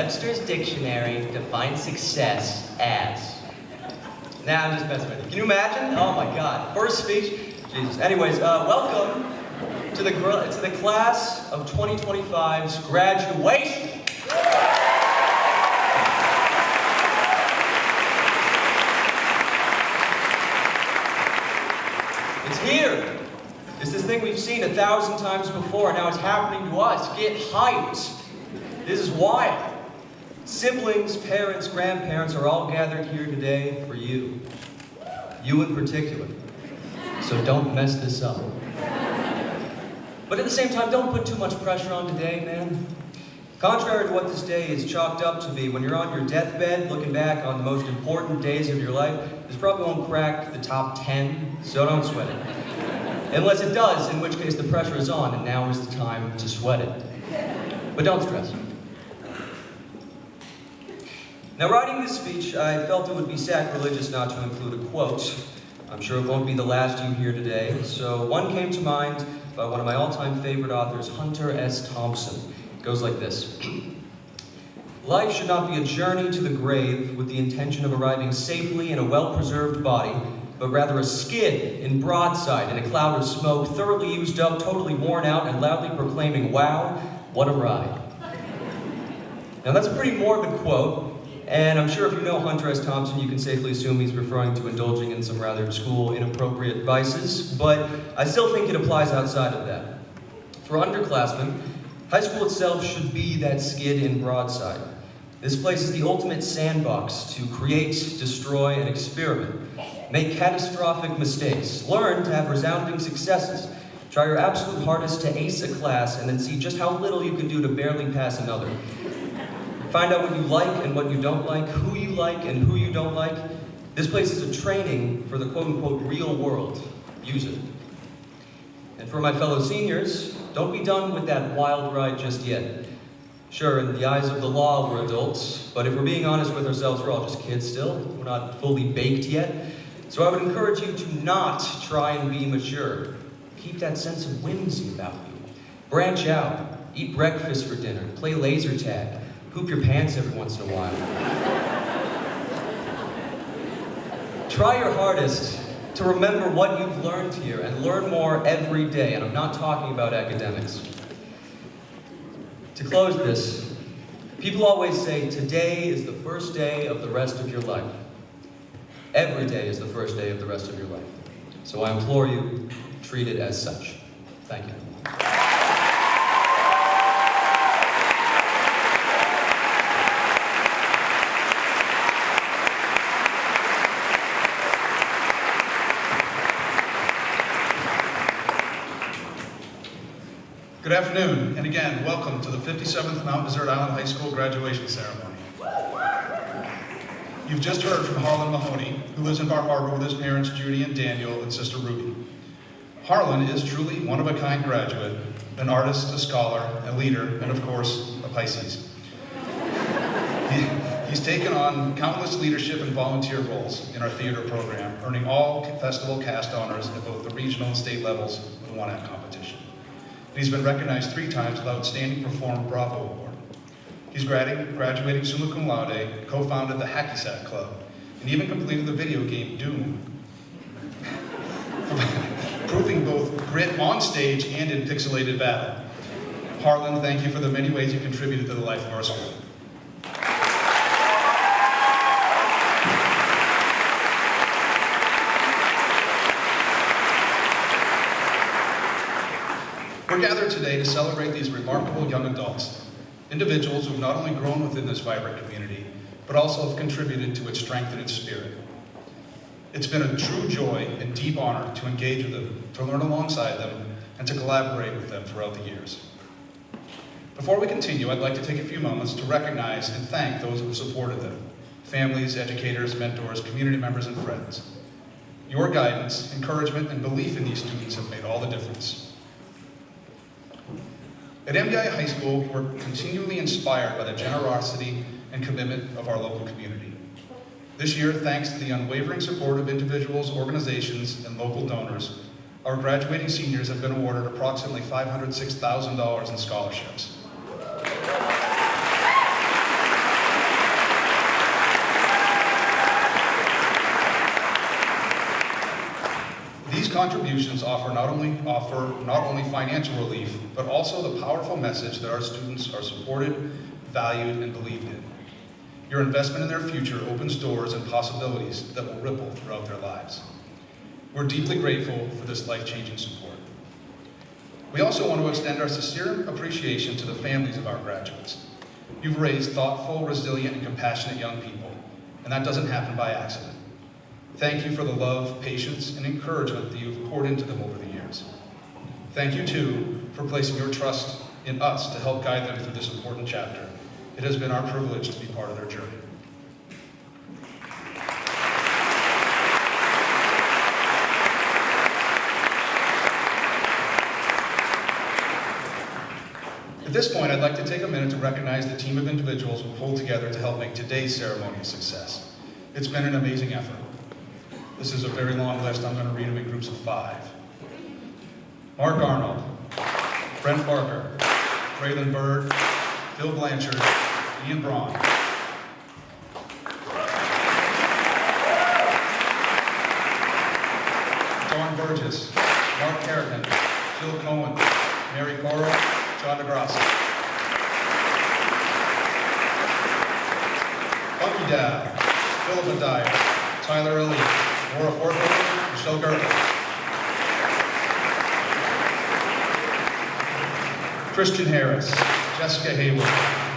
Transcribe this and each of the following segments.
Webster's Dictionary defines success as. Nah, I'm just messing with you. Can you imagine? Oh my God. First speech? Jesus. Anyways, welcome to the class of 2025's graduation. It's here. It's this thing we've seen 1,000 times before. Now it's happening to us. Get hyped. This is wild. Siblings, parents, grandparents are all gathered here today for you. You in particular. So don't mess this up. But at the same time, don't put too much pressure on today, man. Contrary to what this day is chalked up to be, when you're on your deathbed looking back on the most important days of your life, this probably won't crack the top 10, so don't sweat it. Unless it does, in which case the pressure is on, and now is the time to sweat it. But don't stress. Now, writing this speech, I felt it would be sacrilegious not to include a quote. I'm sure it won't be the last you hear today, so one came to mind by one of my all-time favorite authors, Hunter S. Thompson. It goes like this. Life should not be a journey to the grave with the intention of arriving safely in a well-preserved body, but rather a skid in broadside in a cloud of smoke, thoroughly used up, totally worn out, and loudly proclaiming, "Wow, what a ride." Now that's a pretty morbid quote, and I'm sure if you know Hunter S. Thompson, you can safely assume he's referring to indulging in some rather school inappropriate vices, but I still think it applies outside of that. For underclassmen, high school itself should be that skid in broadside. This place is the ultimate sandbox to create, destroy, and experiment. Make catastrophic mistakes. Learn to have resounding successes. Try your absolute hardest to ace a class and then see just how little you can do to barely pass another. Find out what you like and what you don't like, who you like and who you don't like. This place is a training for the quote-unquote real world. Use it. And for my fellow seniors, don't be done with that wild ride just yet. Sure, in the eyes of the law, we're adults, but if we're being honest with ourselves, we're all just kids still. We're not fully baked yet. So I would encourage you to not try and be mature. Keep that sense of whimsy about you. Branch out. Eat breakfast for dinner. Play laser tag. Poop your pants every once in a while. Try your hardest to remember what you've learned here and learn more every day, and I'm not talking about academics. To close this, people always say today is the first day of the rest of your life. Every day is the first day of the rest of your life. So I implore you, treat it as such. Thank you. Good afternoon, and again, welcome to the 57th Mount Desert Island High School graduation ceremony. You've just heard from Harlon Mahoney, who lives in Bar Harbor with his parents Judy and Daniel and sister Ruby. Harlon is truly one-of-a-kind graduate, an artist, a scholar, a leader, and of course, a Pisces. He's taken on countless leadership and volunteer roles in our theater program, earning all festival cast honors at both the regional and state levels with a one-act competition. He's been recognized 3 times with Outstanding Performer Bravo Award. He's graduating summa cum laude, co-founded the Hacky Sack Club, and even completed the video game Doom. Proving both grit on stage and in pixelated battle. Harlon, thank you for the many ways you contributed to the life of our school. We're gathered today to celebrate these remarkable young adults, individuals who have not only grown within this vibrant community, but also have contributed to its strength and its spirit. It's been a true joy and deep honor to engage with them, to learn alongside them, and to collaborate with them throughout the years. Before we continue, I'd like to take a few moments to recognize and thank those who have supported them, families, educators, mentors, community members, and friends. Your guidance, encouragement, and belief in these students have made all the difference. At MDI High School, we're continually inspired by the generosity and commitment of our local community. This year, thanks to the unwavering support of individuals, organizations, and local donors, our graduating seniors have been awarded approximately $506,000 in scholarships. contributions offer not only financial relief, but also the powerful message that our students are supported, valued, and believed in. Your investment in their future opens doors and possibilities that will ripple throughout their lives. We're deeply grateful for this life-changing support. We also want to extend our sincere appreciation to the families of our graduates. You've raised thoughtful, resilient, and compassionate young people, and that doesn't happen by accident. Thank you for the love, patience, and encouragement that you've poured into them over the years. Thank you, too, for placing your trust in us to help guide them through this important chapter. It has been our privilege to be part of their journey. At this point, I'd like to take a minute to recognize the team of individuals who pulled together to help make today's ceremony a success. It's been an amazing effort. This is a very long list. I'm going to read them in groups of 5. Mark Arnold, Brent Parker, Braylon Bird, Phil Blanchard, Ian Braun. Dawn Burgess, Mark Carrigan, Jill Cohen, Mary Coral, John DeGrassi. Bucky Dow, Philip Dyer, Tyler Elliott, Laura Fortman, Michelle Gerber. Christian Harris, Jessica Hayward,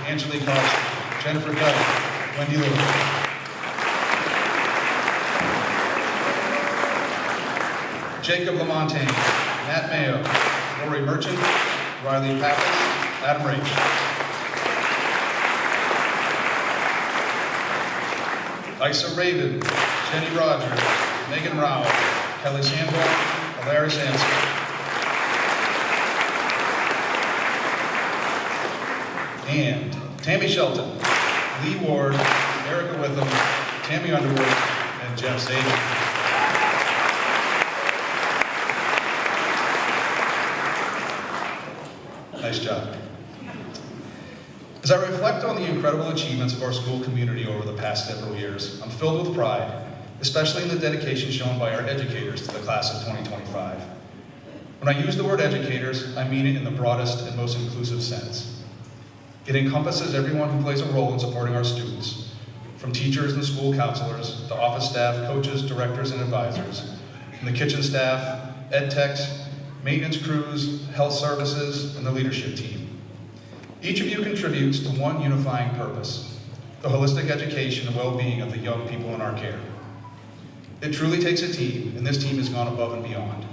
Angelique Hodgson, Jennifer Guy, Wendy Lewis. Jacob Lamontagne, Matt Mayo, Lori Merchant, Riley Pappas, Adam Rage. Isa Raven, Jenny Rogers, Megan Rao, Kelly Sanborn, Larry Sanson. And Tammy Shelton, Lee Ward, Erica Witham, Tammy Underwood, and Jeff Sagan. Nice job. As I reflect on the incredible achievements of our school community over the past several years, I'm filled with pride, especially in the dedication shown by our educators to the class of 2025. When I use the word educators, I mean it in the broadest and most inclusive sense. It encompasses everyone who plays a role in supporting our students, from teachers and school counselors, to office staff, coaches, directors, and advisors, from the kitchen staff, ed techs, maintenance crews, health services, and the leadership team. Each of you contributes to one unifying purpose, the holistic education and well-being of the young people in our care. It truly takes a team, and this team has gone above and beyond.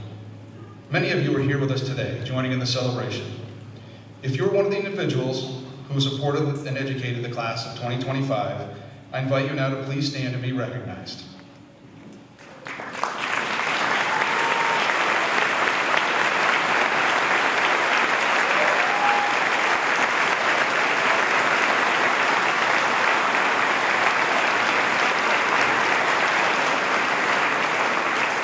Many of you are here with us today, joining in the celebration. If you're one of the individuals who supported and educated the class of 2025, I invite you now to please stand and be recognized.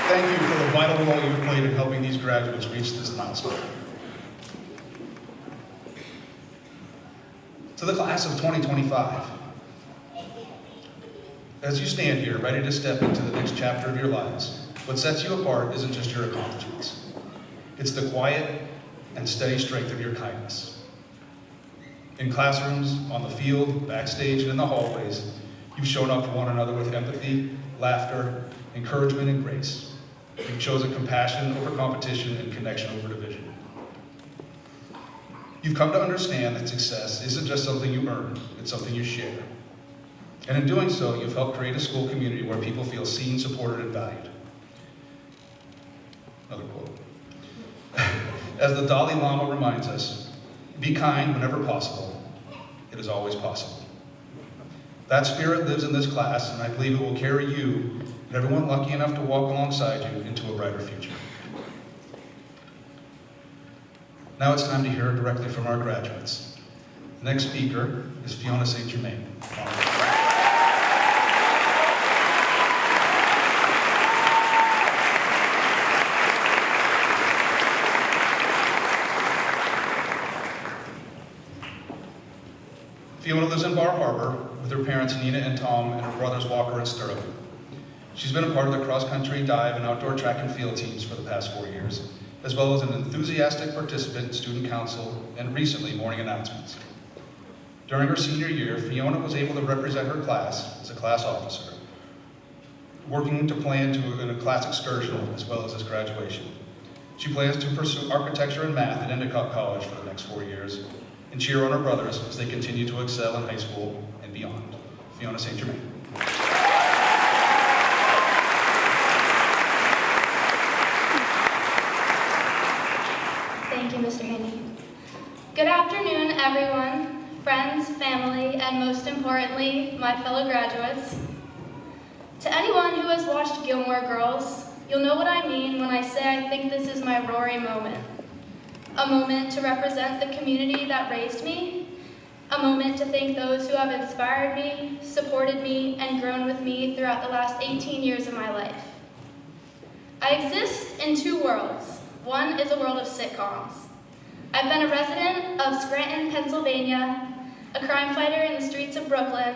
Thank you for the vital role you've played in helping these graduates reach this milestone. To the class of 2025, as you stand here ready to step into the next chapter of your lives, what sets you apart isn't just your accomplishments. It's the quiet and steady strength of your kindness. In classrooms, on the field, backstage, and in the hallways, you've shown up for one another with empathy, laughter, encouragement, and grace. You've chosen compassion over competition and connection over division. You've come to understand that success isn't just something you earn, it's something you share. And in doing so, you've helped create a school community where people feel seen, supported, and valued. Another quote. As the Dalai Lama reminds us, be kind whenever possible. It is always possible. That spirit lives in this class, and I believe it will carry you and everyone lucky enough to walk alongside you into a brighter future. Now it's time to hear directly from our graduates. The next speaker is Fiona St. Germain. Fiona lives in Bar Harbor with her parents Nina and Tom and her brothers Walker and Sterling. She's been a part of the cross-country, dive, and outdoor track and field teams for the past 4 years, as well as an enthusiastic participant in student council and recently morning announcements. During her senior year, Fiona was able to represent her class as a class officer, working to plan a class excursion as well as graduation. She plans to pursue architecture and math at Endicott College for the next 4 years and cheer on her brothers as they continue to excel in high school and beyond. Fiona St. Germain. Thank you, Mr. Haney. Good afternoon, everyone, friends, family, and most importantly, my fellow graduates. To anyone who has watched Gilmore Girls, you'll know what I mean when I say I think this is my Rory moment. A moment to represent the community that raised me, a moment to thank those who have inspired me, supported me, and grown with me throughout the last 18 years of my life. I exist in two worlds. One is a world of sitcoms. I've been a resident of Scranton, Pennsylvania, a crime fighter in the streets of Brooklyn,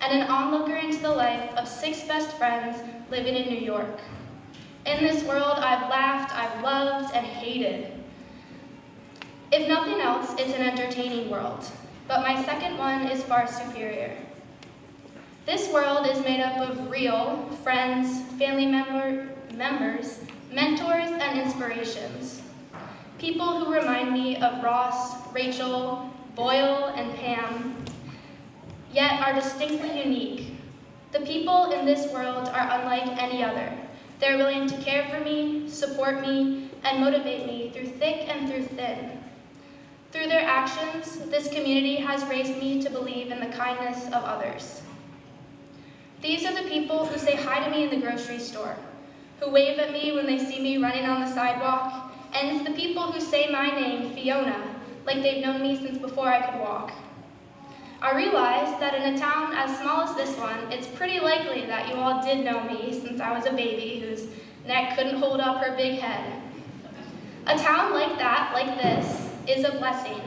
and an onlooker into the life of 6 best friends living in New York. In this world, I've laughed, I've loved, and hated. If nothing else, it's an entertaining world, but my second one is far superior. This world is made up of real friends, family members, mentors, and inspirations. People who remind me of Ross, Rachel, Boyle, and Pam, yet are distinctly unique. The people in this world are unlike any other. They're willing to care for me, support me, and motivate me through thick and through thin. Through their actions, this community has raised me to believe in the kindness of others. These are the people who say hi to me in the grocery store, who wave at me when they see me running on the sidewalk, and it's the people who say my name, Fiona, like they've known me since before I could walk. I realized that in a town as small as this one, it's pretty likely that you all did know me since I was a baby whose neck couldn't hold up her big head. A town like that, like this, is a blessing.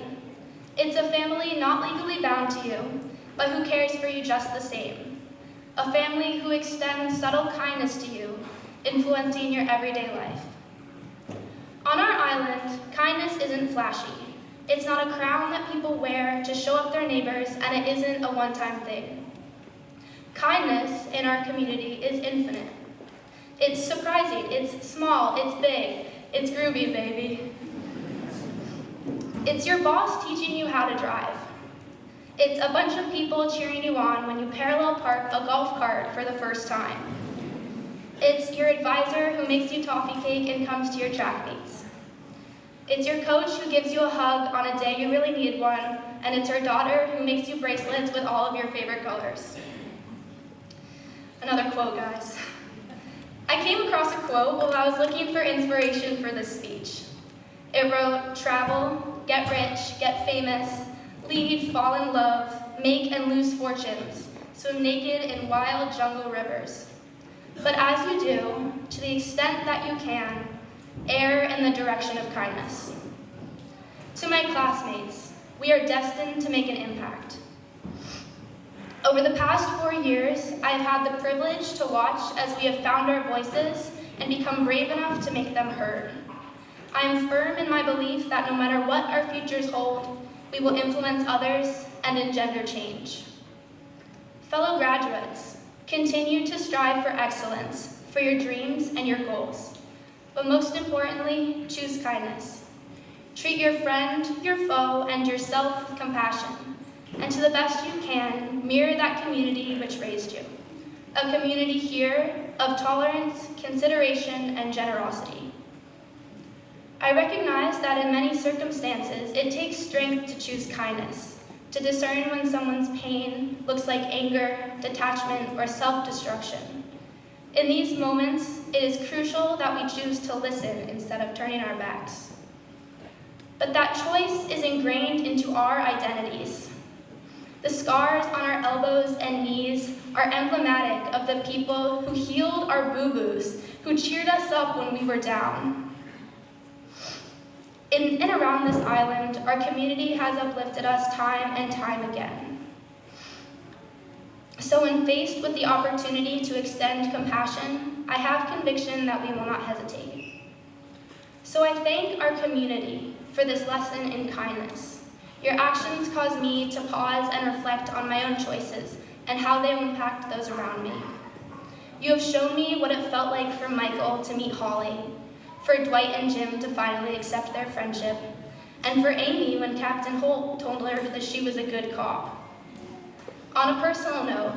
It's a family not legally bound to you, but who cares for you just the same. A family who extends subtle kindness to you, influencing your everyday life. On our island, kindness isn't flashy. It's not a crown that people wear to show up their neighbors, and it isn't a one-time thing. Kindness in our community is infinite. It's surprising, it's small, it's big, it's groovy, baby. It's your boss teaching you how to drive. It's a bunch of people cheering you on when you parallel park a golf cart for the first time. It's your advisor who makes you toffee cake and comes to your track meets. It's your coach who gives you a hug on a day you really need one, and it's your daughter who makes you bracelets with all of your favorite colors. Another quote, guys. I came across a quote while I was looking for inspiration for this speech. It wrote, travel, get rich, get famous, lead, fall in love, make and lose fortunes, swim naked in wild jungle rivers. But as you do, to the extent that you can, err in the direction of kindness. To my classmates, we are destined to make an impact. Over the past 4 years, I have had the privilege to watch as we have found our voices and become brave enough to make them heard. I am firm in my belief that no matter what our futures hold, we will influence others and engender change. Fellow graduates, continue to strive for excellence, for your dreams and your goals. But most importantly, choose kindness. Treat your friend, your foe, and yourself with compassion. And to the best you can, mirror that community which raised you. A community here of tolerance, consideration, and generosity. I recognize that in many circumstances, it takes strength to choose kindness, to discern when someone's pain looks like anger, detachment, or self-destruction. In these moments, it is crucial that we choose to listen instead of turning our backs. But that choice is ingrained into our identities. The scars on our elbows and knees are emblematic of the people who healed our boo-boos, who cheered us up when we were down. In and around this island, our community has uplifted us time and time again. So when faced with the opportunity to extend compassion, I have conviction that we will not hesitate. So I thank our community for this lesson in kindness. Your actions cause me to pause and reflect on my own choices and how they will impact those around me. You have shown me what it felt like for Michael to meet Holly, for Dwight and Jim to finally accept their friendship, and for Amy when Captain Holt told her that she was a good cop. On a personal note,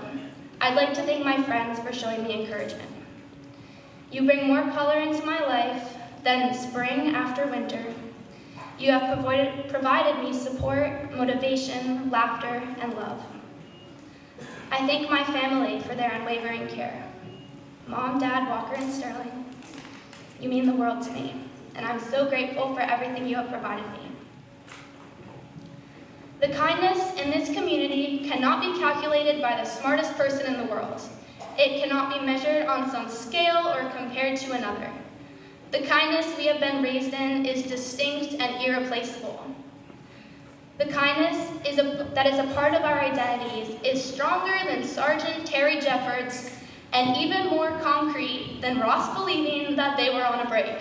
I'd like to thank my friends for showing me encouragement. You bring more color into my life than spring after winter. You have provided me support, motivation, laughter, and love. I thank my family for their unwavering care. Mom, Dad, Walker, and Sterling, you mean the world to me, and I'm so grateful for everything you have provided me. The kindness in this community cannot be calculated by the smartest person in the world. It cannot be measured on some scale or compared to another. The kindness we have been raised in is distinct and irreplaceable. The kindness that is a part of our identities is stronger than Sergeant Terry Jeffords and even more concrete than Ross believing that they were on a break.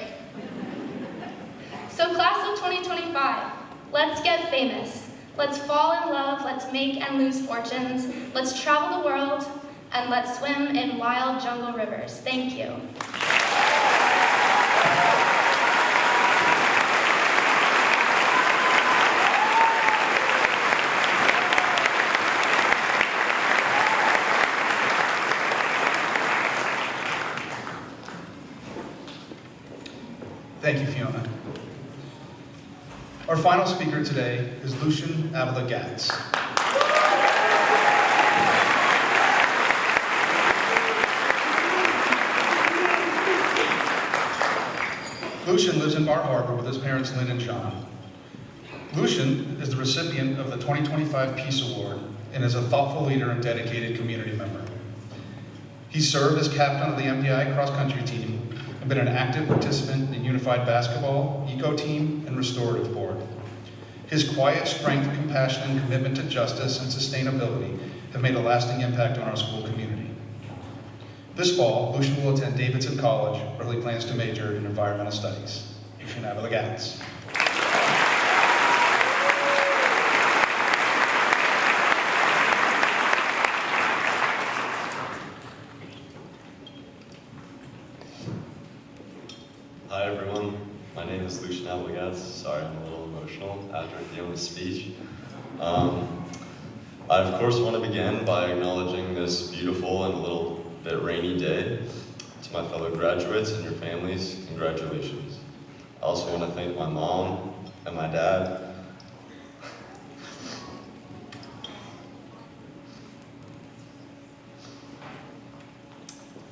So class of 2025, let's get famous. Let's fall in love, let's make and lose fortunes, let's travel the world, and let's swim in wild jungle rivers. Thank you. Thank you, Fiona. Our final speaker today is Lucian Avila-Gatz. Lucian lives in Bar Harbor with his parents Lynn and John. Lucian is the recipient of the 2025 Peace Award and is a thoughtful leader and dedicated community member. He served as captain of the MDI cross-country team and been an active participant in Unified Basketball, Eco Team, and Restorative Board. His quiet strength, compassion, and commitment to justice and sustainability have made a lasting impact on our school community. This fall, Lucian will attend Davidson College, where he plans to major in environmental studies. Lucian Avila-Gatz. Hi everyone, my name is Lucian Avila-Gatz. Sorry, I'm a little emotional after Fiona's speech. I of course want to begin by acknowledging this beautiful and a little bit rainy day. To my fellow graduates and your families, congratulations. I also want to thank my mom and my dad.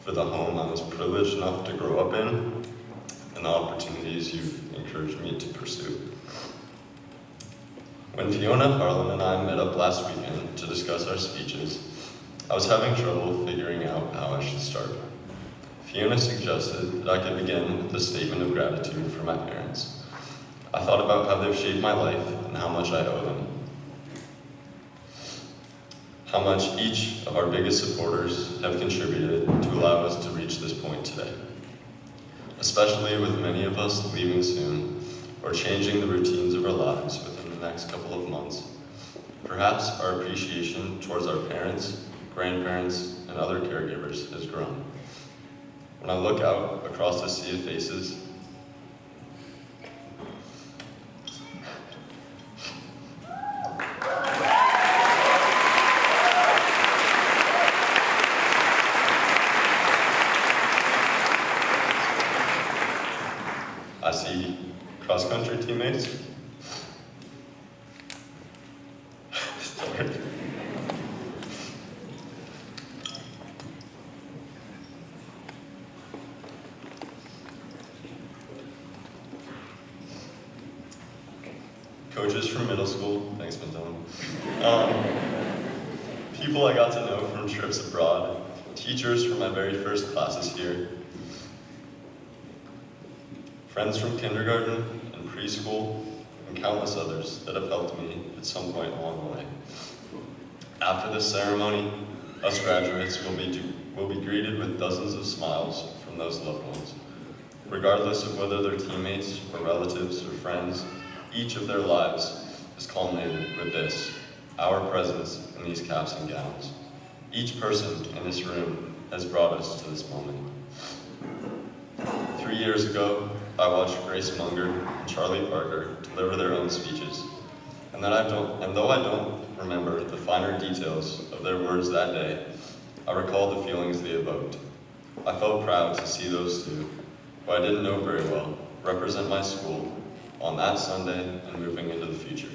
For the home I was privileged enough to grow up in, and the opportunities you've encouraged me to pursue. When Fiona, Harlon, and I met up last weekend to discuss our speeches, I was having trouble figuring out how I should start. Fiona suggested that I could begin with a statement of gratitude for my parents. I thought about how they've shaped my life and how much I owe them. How much each of our biggest supporters have contributed to allow us to reach this point today. Especially with many of us leaving soon or changing the routines of our lives within the next couple of months. Perhaps our appreciation towards our parents, grandparents, and other caregivers has grown. When I look out across the sea of faces, I see cross-country teammates. Sorry. Coaches from middle school, thanks, Matilda. People I got to know from trips abroad, teachers from my very first classes here, friends from kindergarten and preschool, and countless others that have helped me at some point along the way. After this ceremony, us graduates will be greeted with dozens of smiles from those loved ones. Regardless of whether they're teammates or relatives or friends, each of their lives is culminated with this, our presence in these caps and gowns. Each person in this room has brought us to this moment. 3 years ago, I watched Grace Munger and Charlie Parker deliver their own speeches, and though I don't remember the finer details of their words that day, I recall the feelings they evoked. I felt proud to see those two, who I didn't know very well, represent my school on that Sunday and moving into the future.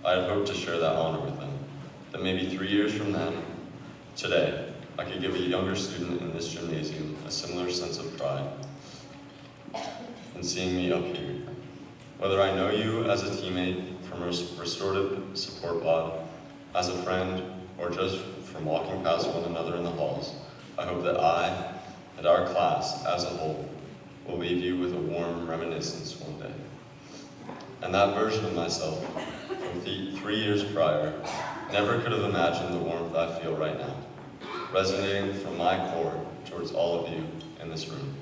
I had hoped to share that honor with them, that maybe 3 years from then, today, I could give a younger student in this gymnasium a similar sense of pride in seeing me up here. Whether I know you as a teammate from a restorative support pod, as a friend, or just from walking past one another in the halls, I hope that I and our class as a whole will leave you with a warm reminiscence one day. And that version of myself from 3 years prior never could have imagined the warmth I feel right now, resonating from my core towards all of you in this room.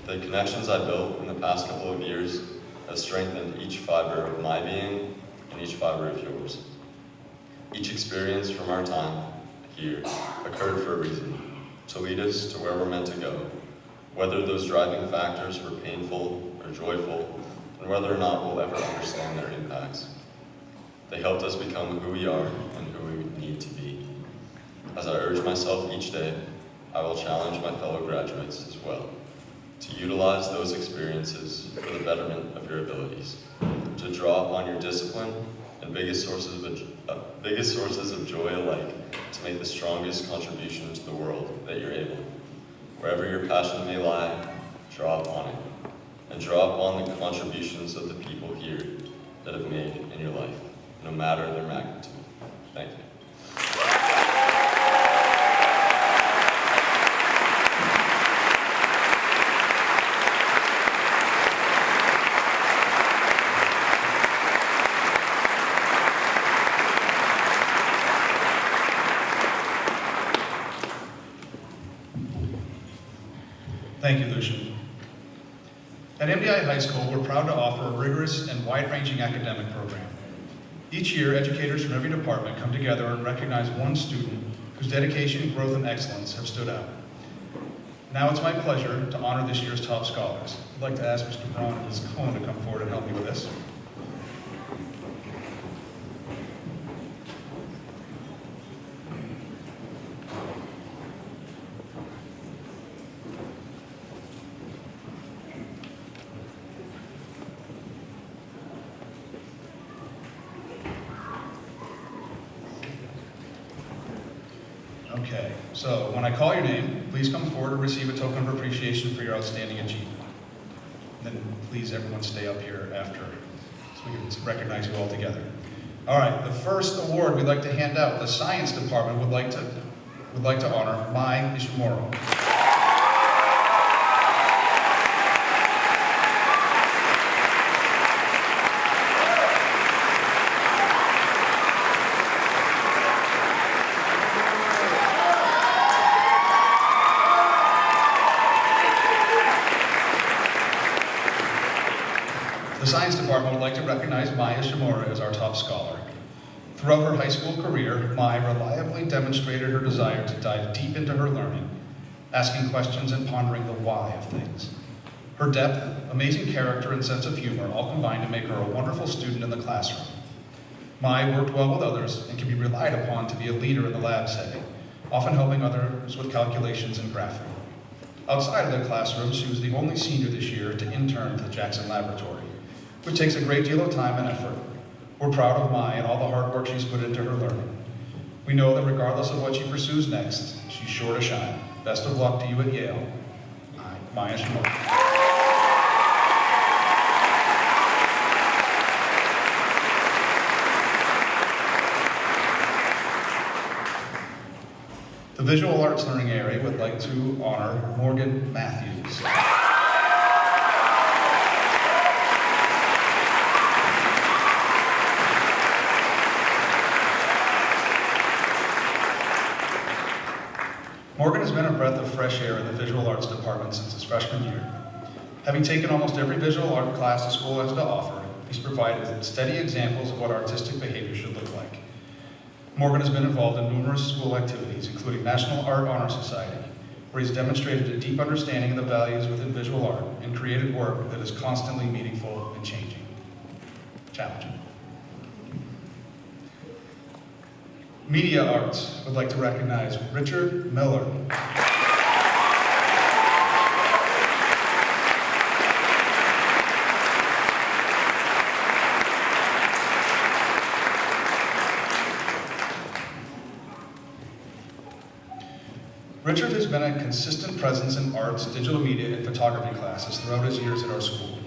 The connections I built in the past couple of years have strengthened each fiber of my being and each fiber of yours. Each experience from our time here occurred for a reason, to lead us to where we're meant to go, whether those driving factors were painful or joyful, and whether or not we'll ever understand their impacts. They helped us become who we are and who we need to be. As I urge myself each day, I will challenge my fellow graduates as well to utilize those experiences for the betterment of your abilities, to draw upon your discipline and biggest sources of joy alike to make the strongest contribution to the world that you're able. Wherever your passion may lie, draw upon it, and draw upon the contributions of the people here that have made in your life, no matter their magnitude. Thank you. Thank you, Lucian. At MDI High School, we're proud to offer a rigorous and wide-ranging academic program. Each year, educators from every department come together and recognize one student whose dedication, growth, and excellence have stood out. Now it's my pleasure to honor this year's top scholars. I'd like to ask Mr. Brown and Ms. Cohen to come forward and help me with this. Okay, so when I call your name, please come forward and receive a token of appreciation for your outstanding achievement. And then please everyone stay up here after so we can recognize you all together. All right, the first award we'd like to hand out, the science department would like to honor Mai Ishimuro. The Science Department would like to recognize Maya Shimura as our top scholar. Throughout her high school career, Maya reliably demonstrated her desire to dive deep into her learning, asking questions and pondering the why of things. Her depth, amazing character, and sense of humor all combined to make her a wonderful student in the classroom. Maya worked well with others and can be relied upon to be a leader in the lab setting, often helping others with calculations and graphing. Outside of the classroom, she was the only senior this year to intern at the Jackson Laboratory, which takes a great deal of time and effort. We're proud of Mai and all the hard work she's put into her learning. We know that regardless of what she pursues next, she's sure to shine. Best of luck to you at Yale. Maya Shimura. The Visual Arts Learning Area would like to honor Morgan Matthews. Morgan has been a breath of fresh air in the visual arts department since his freshman year. Having taken almost every visual art class the school has to offer, he's provided steady examples of what artistic behavior should look like. Morgan has been involved in numerous school activities, including National Art Honor Society, where he's demonstrated a deep understanding of the values within visual art and created work that is constantly meaningful and challenging. Media Arts would like to recognize Richard Miller. Richard has been a consistent presence in arts, digital media, and photography classes throughout his years at our school.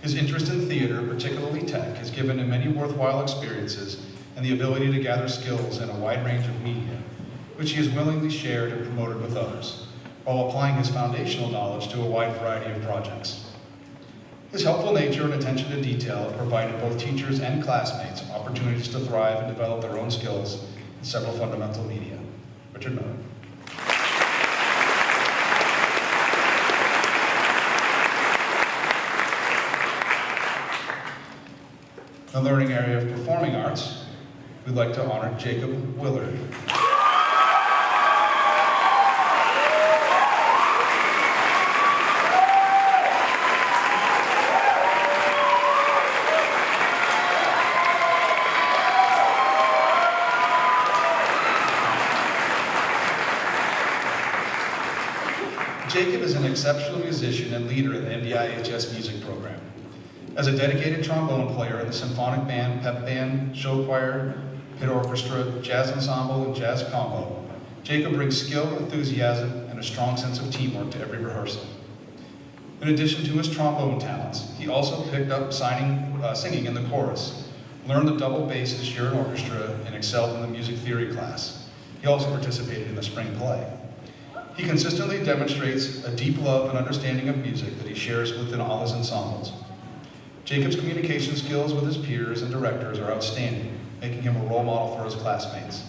His interest in theater, particularly tech, has given him many worthwhile experiences and the ability to gather skills in a wide range of media, which he has willingly shared and promoted with others, while applying his foundational knowledge to a wide variety of projects. His helpful nature and attention to detail have provided both teachers and classmates opportunities to thrive and develop their own skills in several fundamental media. Richard Miller. In the learning area of performing arts, we'd like to honor Jacob Willard. Jacob is an exceptional musician and leader in the NDIHS music program. As a dedicated trombone player in the symphonic band, pep band, show choir, pit orchestra, jazz ensemble, and jazz combo, Jacob brings skill, enthusiasm, and a strong sense of teamwork to every rehearsal. In addition to his trombone talents, he also picked up singing in the chorus, learned the double bass this year in orchestra, and excelled in the music theory class. He also participated in the spring play. He consistently demonstrates a deep love and understanding of music that he shares within all his ensembles. Jacob's communication skills with his peers and directors are outstanding, making him a role model for his classmates.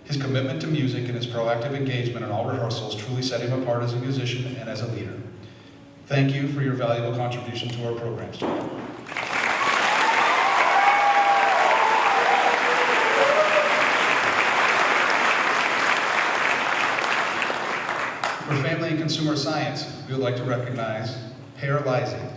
His commitment to music and his proactive engagement in all rehearsals truly set him apart as a musician and as a leader. Thank you for your valuable contribution to our programs, Jacob. For Family and Consumer Science, we would like to recognize Per Lysing.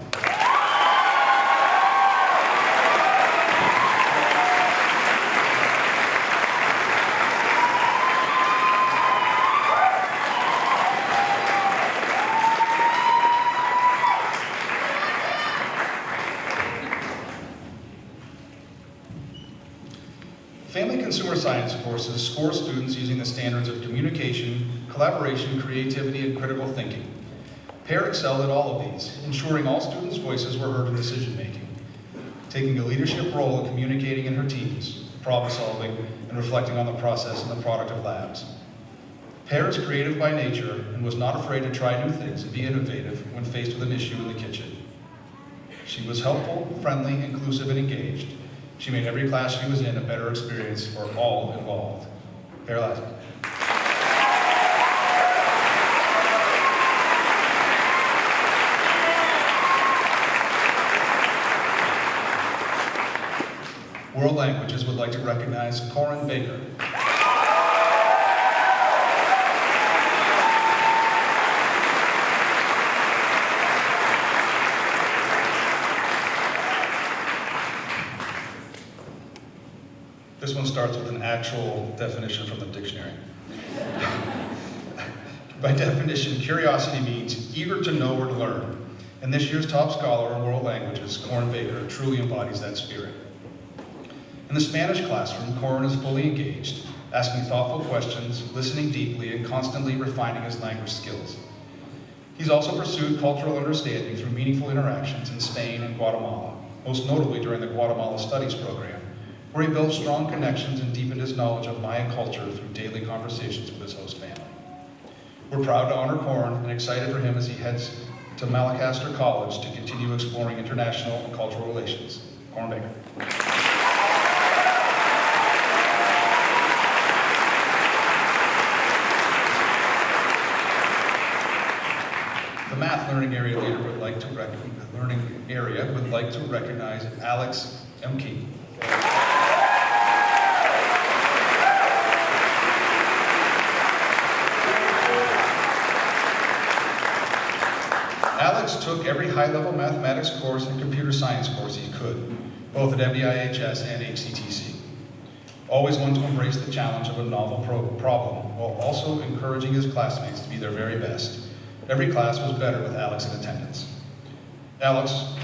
Family Consumer Science courses score students using the standards of communication, collaboration, creativity, and critical thinking. Per excelled at all of these, ensuring all students' voices were heard in decision-making, taking a leadership role in communicating in her teams, problem-solving, and reflecting on the process and the product of labs. Per is creative by nature and was not afraid to try new things and be innovative when faced with an issue in the kitchen. She was helpful, friendly, inclusive, and engaged. She made every class she was in a better experience for all involved. Per Lysing. World Languages would like to recognize Corin Baker. This one starts with an actual definition from the dictionary. By definition, curiosity means eager to know or to learn. And this year's top scholar in world languages, Corin Baker, truly embodies that spirit. In the Spanish classroom, Corin is fully engaged, asking thoughtful questions, listening deeply, and constantly refining his language skills. He's also pursued cultural understanding through meaningful interactions in Spain and Guatemala, most notably during the Guatemala Studies program, where he built strong connections and deepened his knowledge of Mayan culture through daily conversations with his host family. We're proud to honor Corin and excited for him as he heads to Malacaster College to continue exploring international and cultural relations. Corin Baker. math learning area leader would like to recognize Alex M. King. Alex took every high-level mathematics course and computer science course he could, both at MDIHS and HCTC. Always one to embrace the challenge of a novel problem, while also encouraging his classmates to be their very best. Every class was better with Alex in attendance. Alex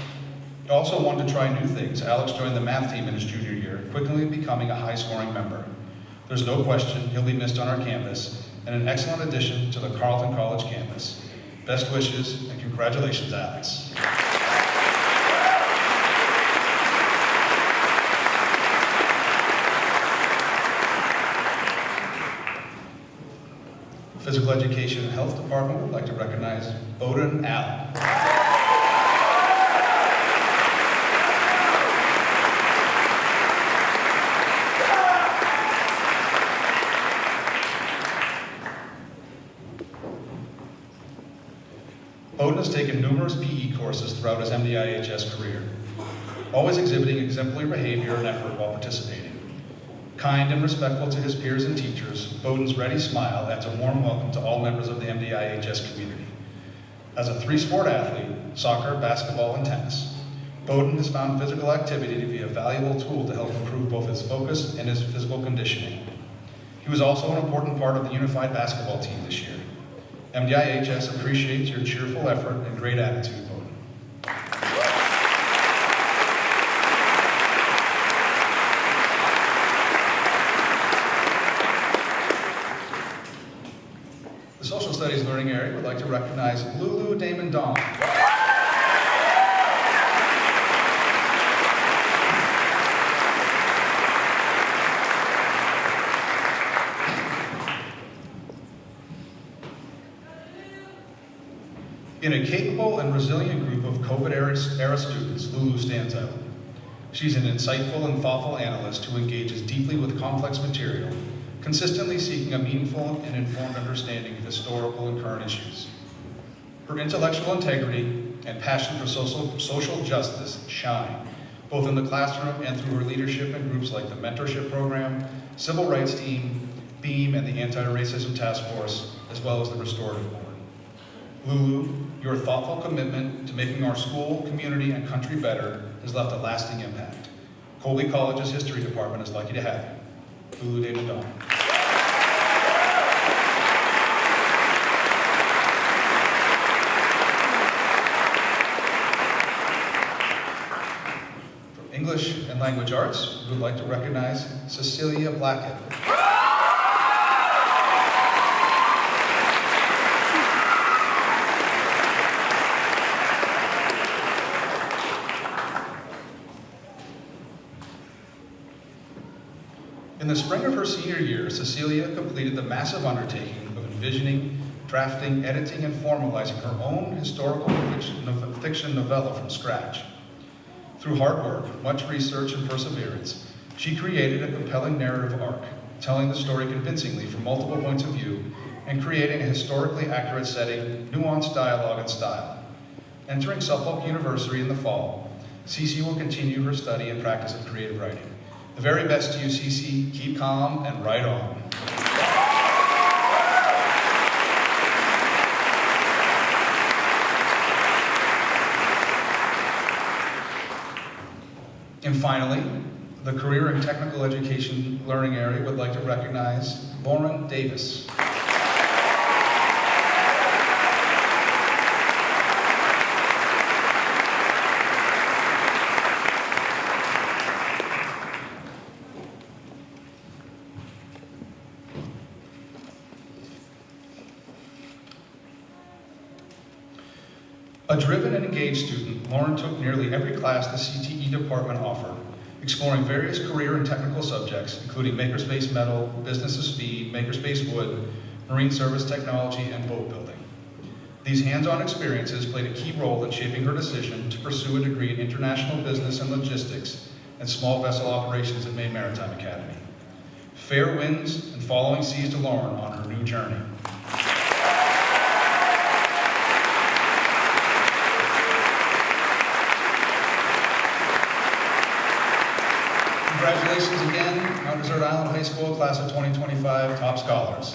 also wanted to try new things. Alex joined the math team in his junior year, quickly becoming a high-scoring member. There's no question he'll be missed on our campus, and an excellent addition to the Carleton College campus. Best wishes, and congratulations, Alex. Physical Education and Health Department would like to recognize Bowden Allen. Bowden has taken numerous PE courses throughout his MDIHS career, always exhibiting exemplary behavior and effort while participating. Kind and respectful to his peers and teachers, Bowden's ready smile adds a warm welcome to all members of the MDIHS community. As a three-sport athlete, soccer, basketball, and tennis, Bowden has found physical activity to be a valuable tool to help improve both his focus and his physical conditioning. He was also an important part of the unified basketball team this year. MDIHS appreciates your cheerful effort and great attitude, Bowden. The Social Studies Learning Area would like to recognize Lulu Damon Dong. In a capable and resilient group of COVID-era students, Lulu stands out. She's an insightful and thoughtful analyst who engages deeply with complex material, consistently seeking a meaningful and informed understanding of historical and current issues. Her intellectual integrity and passion for social justice shine, both in the classroom and through her leadership in groups like the Mentorship Program, Civil Rights Team, BEAM, and the Anti-Racism Task Force, as well as the Restorative Board. Lulu, your thoughtful commitment to making our school, community, and country better has left a lasting impact. Colby College's History Department is lucky to have you. Lulu Damon Dong. For English and Language Arts, we would like to recognize Cecilia Blackett. In the spring of her senior year, Cecilia completed the massive undertaking of envisioning, drafting, editing, and formalizing her own historical fiction novella from scratch. Through hard work, much research, and perseverance, she created a compelling narrative arc, telling the story convincingly from multiple points of view and creating a historically accurate setting, nuanced dialogue, and style. Entering Suffolk University in the fall, Cece will continue her study and practice of creative writing. The very best to you, Cece. Keep calm and write on. And finally, the Career and Technical Education Learning Area would like to recognize Lauren Davis. A driven and engaged student, Lauren took nearly every class the CTE department offered, exploring various career and technical subjects, including Makerspace Metal, Business of Speed, Makerspace Wood, Marine Service Technology, and boat building. These hands-on experiences played a key role in shaping her decision to pursue a degree in International Business and Logistics and Small Vessel Operations at Maine Maritime Academy. Fair winds and following seas to Lauren on her new journey. School Class of 2025 top scholars.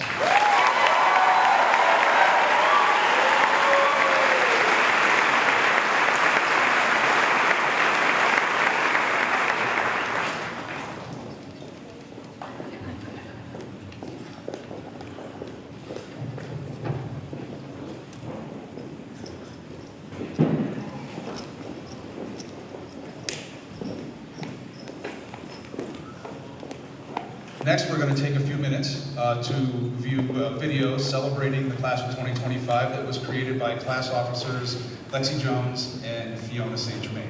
Next, we're going to take a few minutes to view videos celebrating the class of 2025 that was created by class officers Lexi Jones and Fiona St. Germain.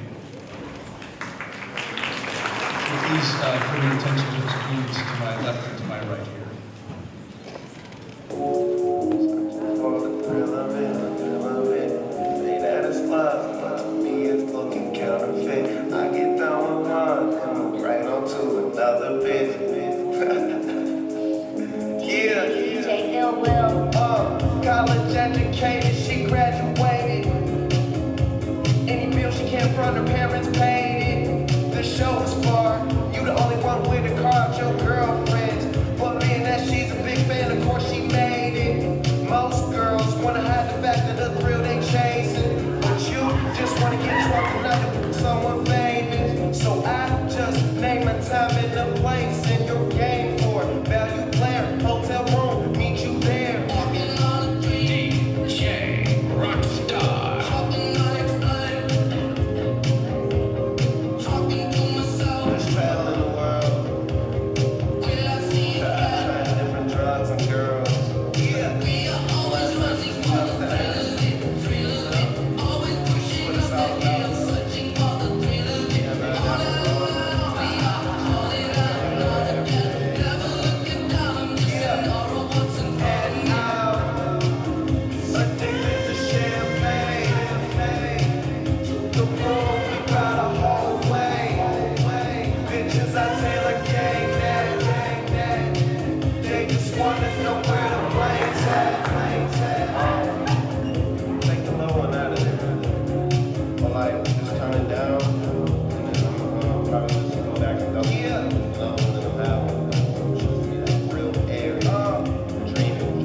Please bring your attention to the screens to my left and to my right here. For the thrill of it, ain't that a slug? Me is looking counterfeit. I get down with mine and move right on to another bit. Yeah, DJ Ill Will. college educated, she graduated. Any bill she can't front, her parents paid it. The show was far, you the only one with a card, your girlfriends. But being that she's a big fan, of course she made it. Most girls wanna hide the fact that the thrill they chasing, but you just wanna get drunk tonight with someone famous. So I just name my time and the place in your game for it. Value player, hotel room, meet you there. Walking on a dream, DJ Rockstar. Talking unexplained. Talking to myself. Let's travel in the world. Will I see you again? Trying different drugs and girls. Yeah. We are always running for the thrill of it. Always pushing up the hill, searching for the thrill of it. All around, we are calling out, not again. Never looking down, I'm just an aura once and for now. Addicted to champagne. The room, we got a whole way. Bitches, I Taylor gang. They just wanna know where the plane's at. Take the low one out of there. Or like, just turn it down. And then I'm probably just go back and double. Yeah. Low, and then I'll have one. Just be that real airy. Dreaming.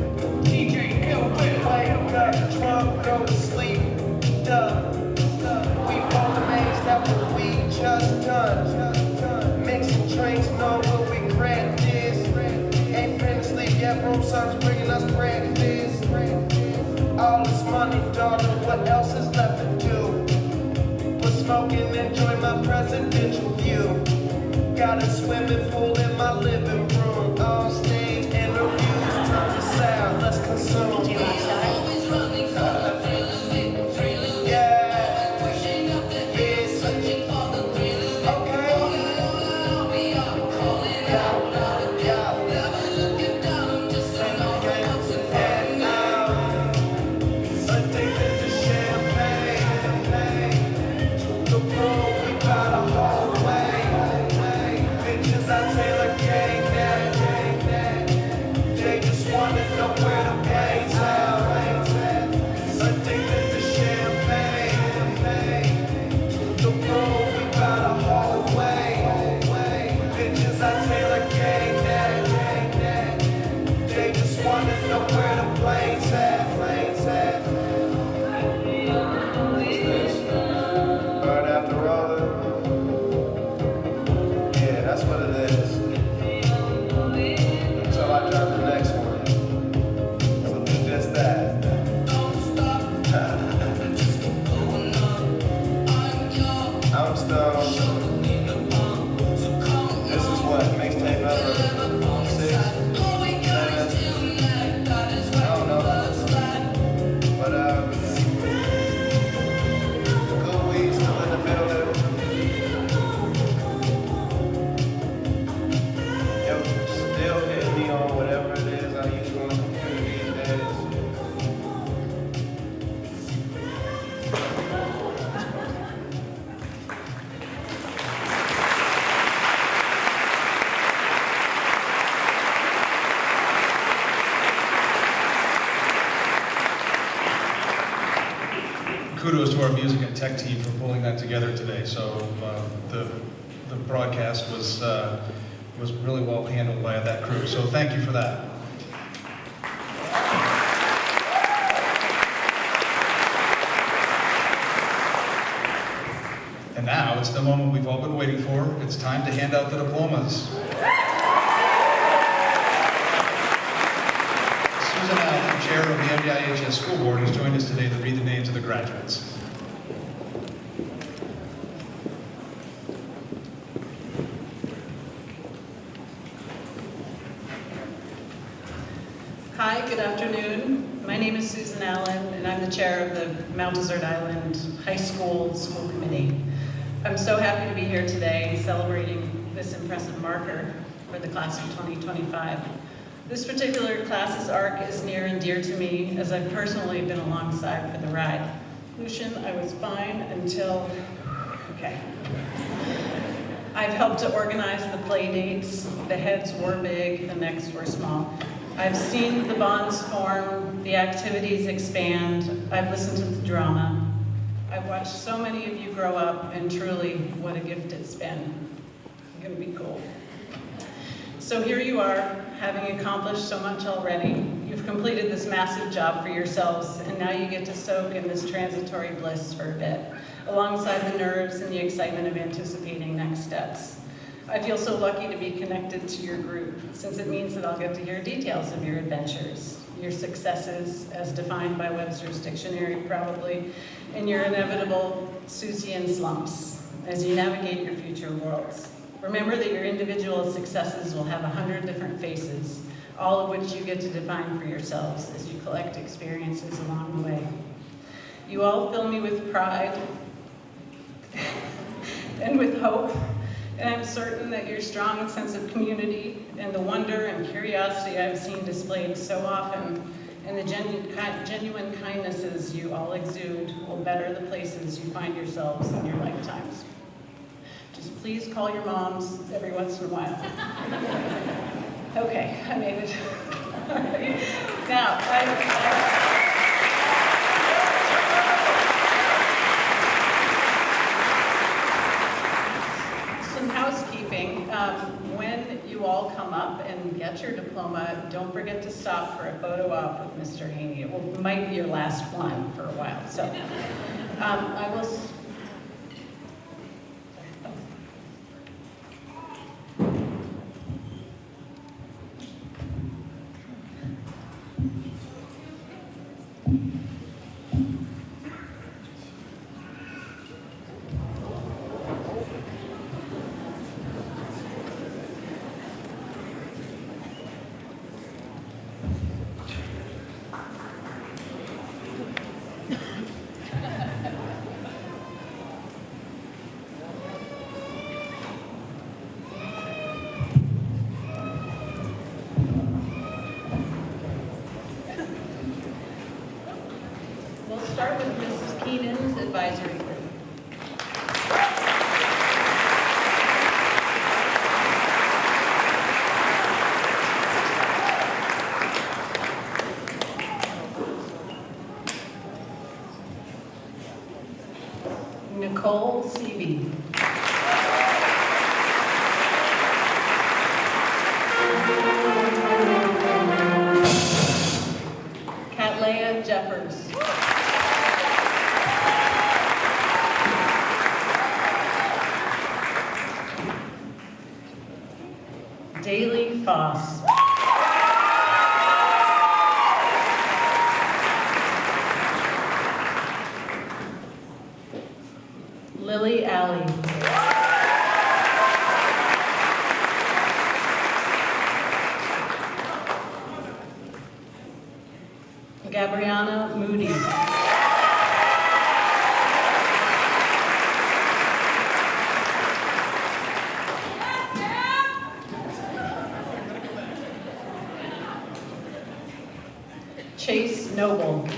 DJ Ill Will. Wake up, drunk, go to sleep. Duh. We both amazed at what we just done. Mixing drinks, know what we regret this. Ain't finna sleep yet, room service bringing us breakfast. All this money, daughter, what else is left to do? But smoke and enjoy my presidential view. Got a swimming pool in my living room. On stage, interviews, tons of sound, let's consume. DJ Rockstar. Always running for the thrill of it. Yeah. Always pushing up the hill, searching for the thrill of it. Okay. All around, we are calling out, not again. Never looking down, I'm just an aura once and for now. Addicted to champagne. The room, we got a whole way. Bitches, I Taylor gang. They just wanna know where the plane's at. Addicted to champagne. The room, we got a whole way. Bitches, I Taylor gang. They just wanna know where the plane's at. What's this? Bird after roller. Yeah, that's what it is. Until I drop the next one. So do just that. Don't stop. Just keep going up. I'm stoned. This is what? Mixtape number 6, 7. I don't know. But good weed still in the building. Yo, still hit me on whatever it is I use on the computer these days. Kudos to our music and tech team for pulling that together today. So the broadcast was It was really well handled by that crew, so thank you for that. And now it's the moment we've all been waiting for. It's time to hand out the diplomas. Susan Allen, Chair of the MDIHS School Board, has joined us today to read the names of the graduates. Hi, good afternoon. My name is Susan Allen, and I'm the chair of the Mount Desert Island High School School Committee. I'm so happy to be here today celebrating this impressive marker for the class of 2025. This particular class's arc is near and dear to me, as I've personally been alongside for the ride. Lucian, I was fine until, okay. I've helped to organize the play dates. The heads were big, the necks were small. I've seen the bonds form, the activities expand. I've listened to the drama. I've watched so many of you grow up, and truly, what a gift it's been. It's gonna be cool. So here you are, having accomplished so much already. You've completed this massive job for yourselves, and now you get to soak in this transitory bliss for a bit, alongside the nerves and the excitement of anticipating next steps. I feel so lucky to be connected to your group, since it means that I'll get to hear details of your adventures, your successes, as defined by Webster's Dictionary probably, and your inevitable Seussian slumps, as you navigate your future worlds. Remember that your individual successes will have 100 different faces, all of which you get to define for yourselves as you collect experiences along the way. You all fill me with pride and with hope, and I'm certain that your strong sense of community and the wonder and curiosity I've seen displayed so often and the genuine kindnesses you all exude will better the places you find yourselves in your lifetimes. Just please call your moms every once in a while. Okay, I made it. All right. Now, some housekeeping. When you all come up and get your diploma, don't forget to stop for a photo op with Mr. Haney. It might be your last one for a while. So I will. We'll start with Mrs. Keenan's advisory group. Nicole Seavey. Catlea Jeffers. Daly Foss. Lily Alley. Gabriana Moody. Chase Noble.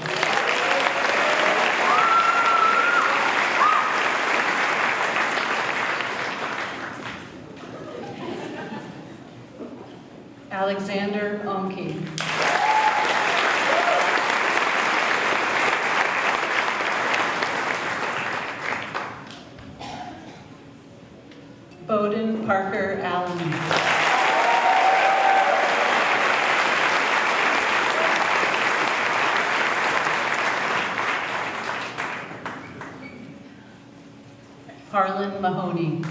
Alexander Omke. Bowden Parker Allen. Harlon Mahoney.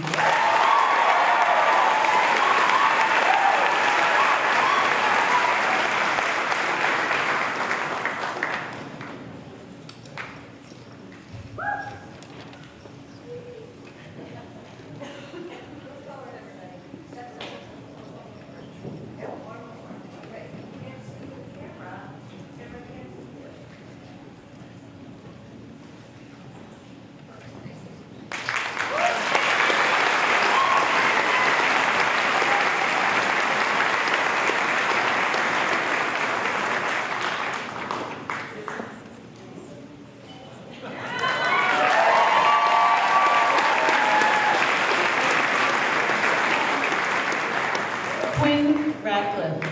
Quinn Radcliffe.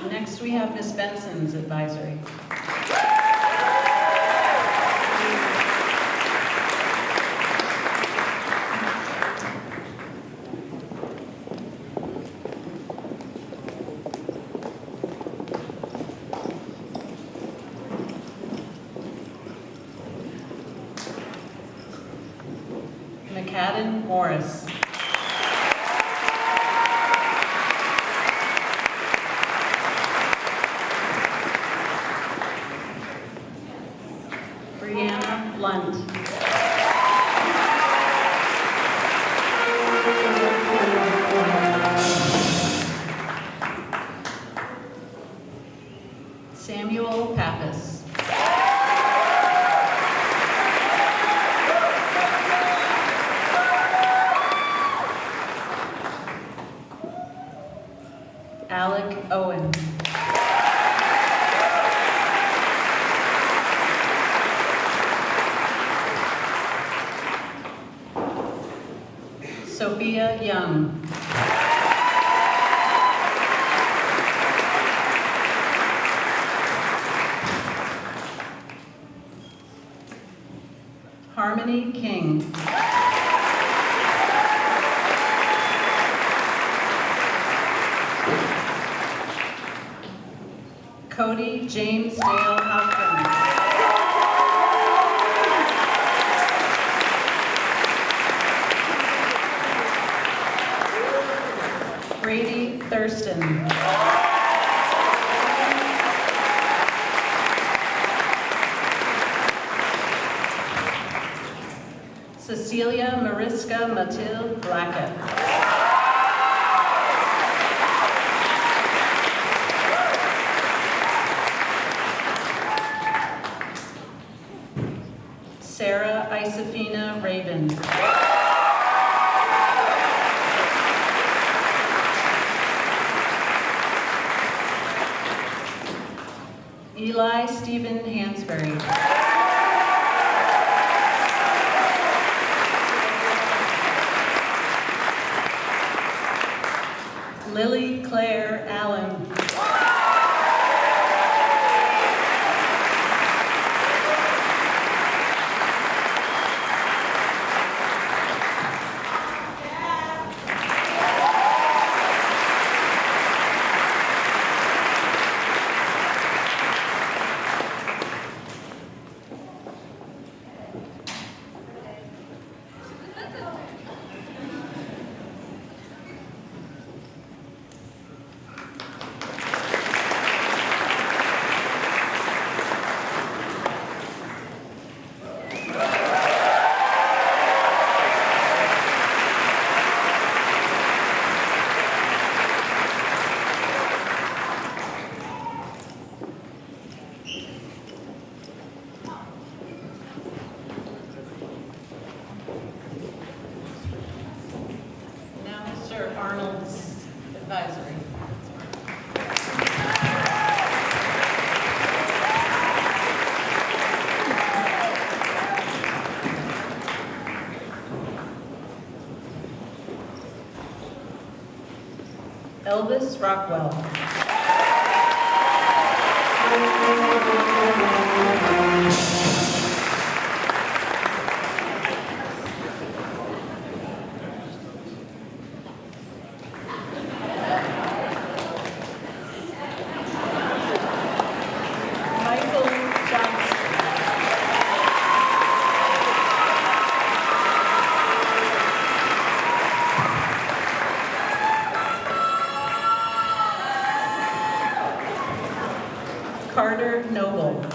Next, we have Ms. Benson's advisory. McCadden Morris. Brianna Blunt. Samuel Pappas. Alec Owen. Sophia Young. Harmony King. Cody James Dale Hopkins. Brady Thurston. Cecilia Mariska Mathilde Blackett. Sarah Isafina Raven. Eli Stephen Hansberry. Lily Claire Allen. advisory. Elvis Rockwell. Michael Johnson. Carter Noble.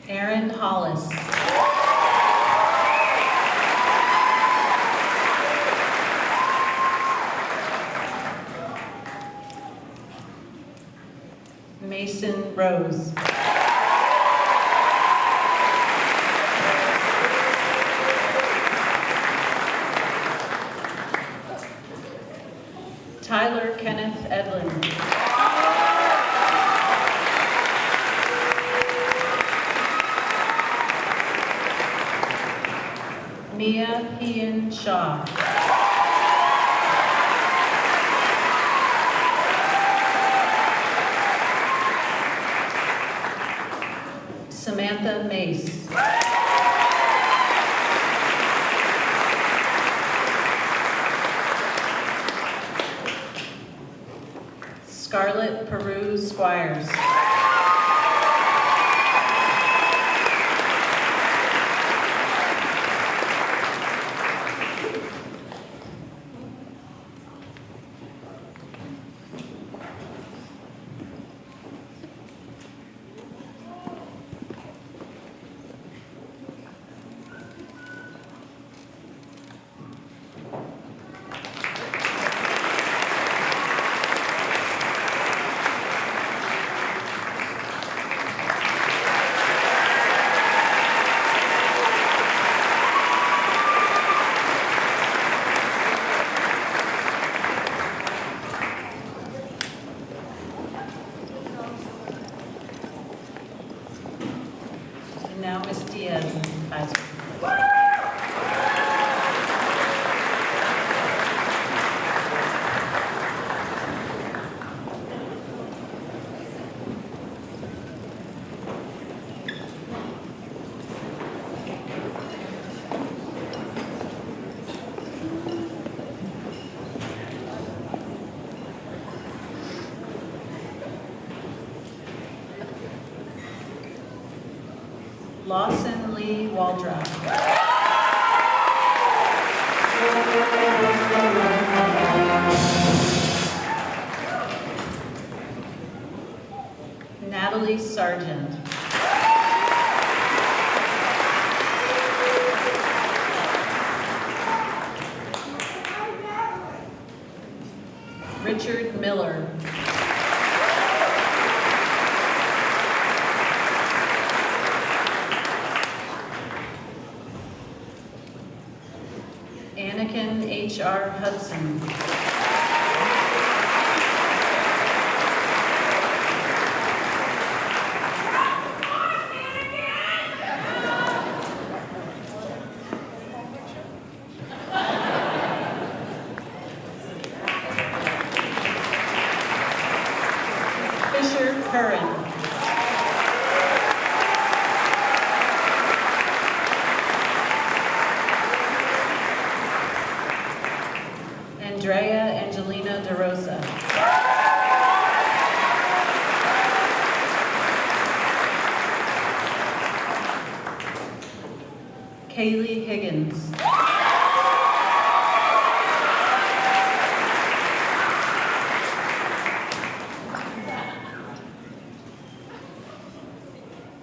Aaron Hollis. Mason Rose. Tyler Kenneth Edlin. Mia Ian Shaw. Samantha Mace. Scarlett Peru Squires. And now Ms. Diaz, advisor. Lawson Lee Waldrop. Natalie Sargent. Richard Miller. Anakin H.R. Hudson. Fisher Curran. Andrea Angelina DeRosa. Kaylee Higgins.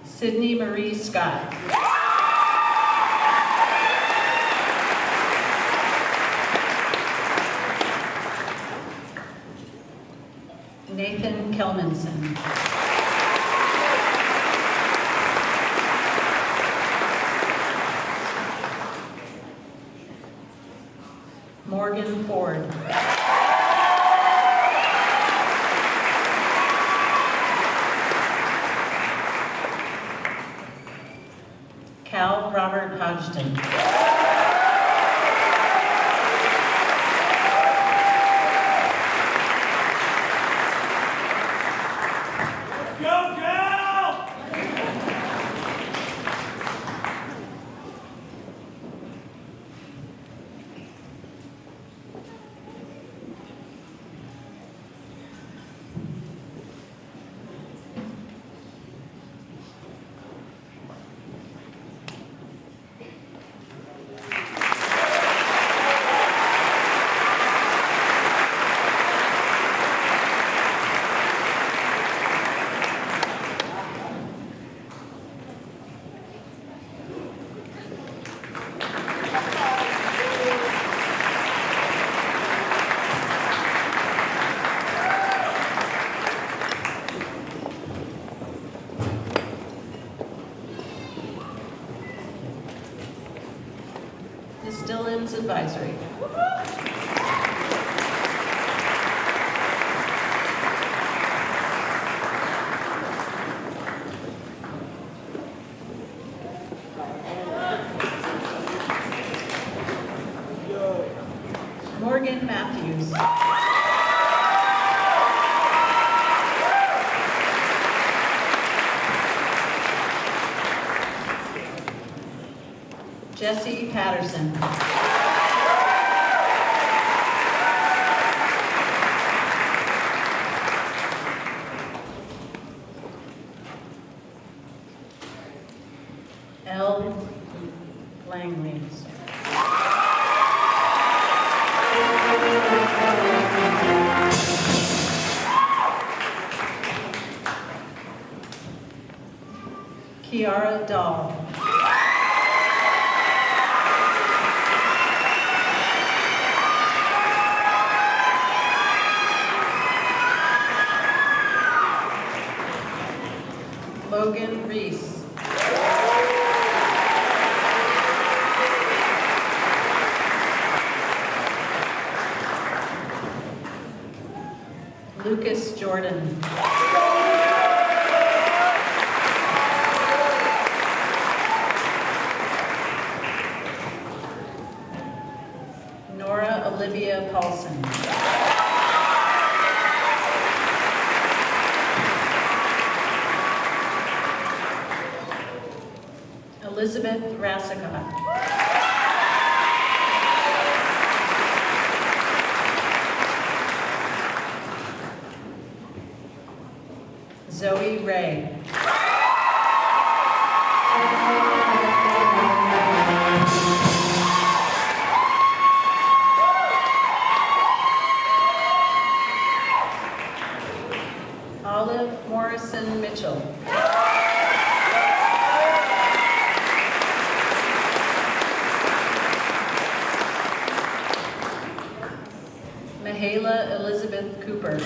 Sydney Marie Scott. Nathan Kelmanson. Hodgson. Ms. Dillon's advisory. Morgan Matthews. Jesse Patterson. L. Langley. Kiara Dahl. Logan Reese. Lucas Jordan. Nora Olivia Paulson. Elizabeth Rassicott. Zoe Ray. Olive Morrison Mitchell. Mahala Elizabeth Cooper.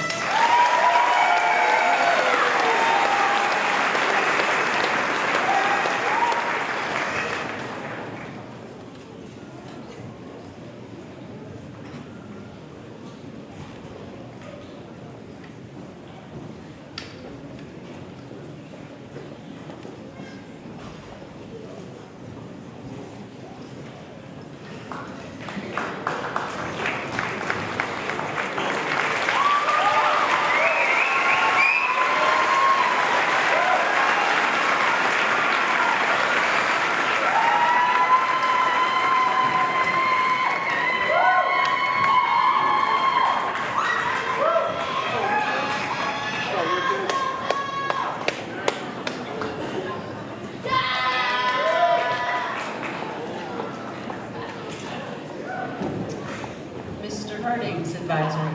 Mr. Harding's advisory.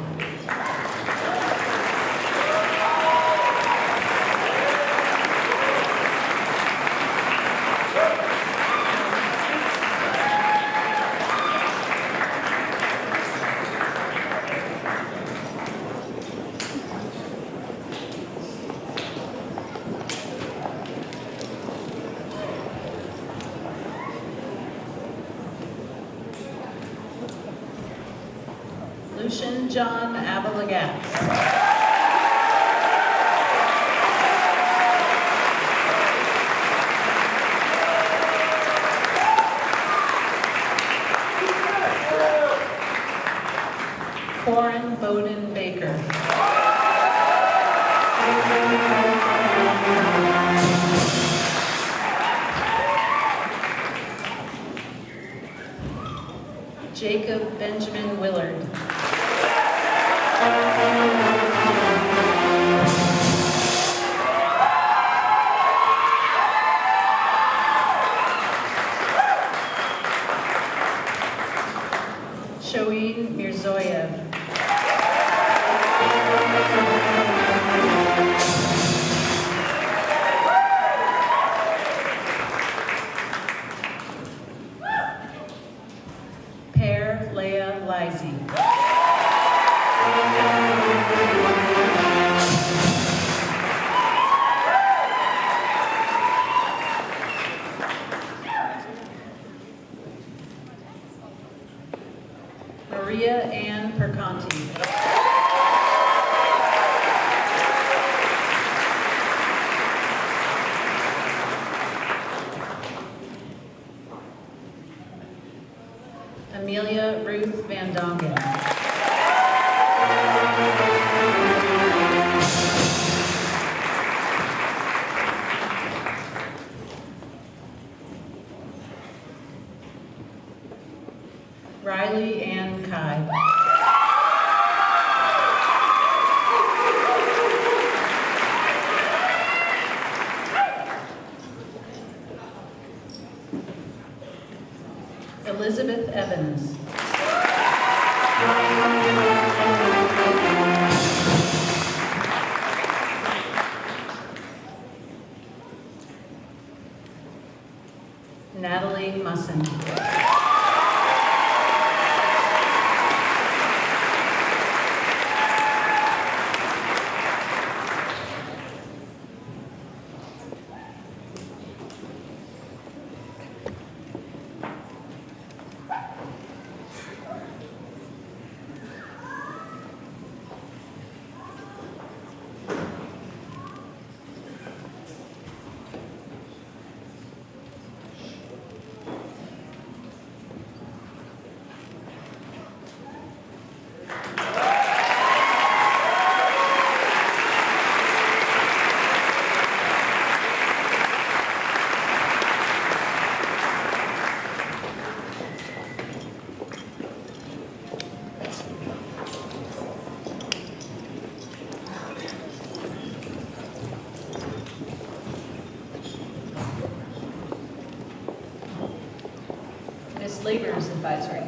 Lucian John Avalagas. Bowden Baker. Jacob Benjamin Willard. Shoeen Mirzoyev. Pear Leah Lizy. Maria Ann Perconti. Amelia Ruth Van Dongen. Riley Ann Kai. Elizabeth Evans. Natalie Musson. Miss Labor's Advisory.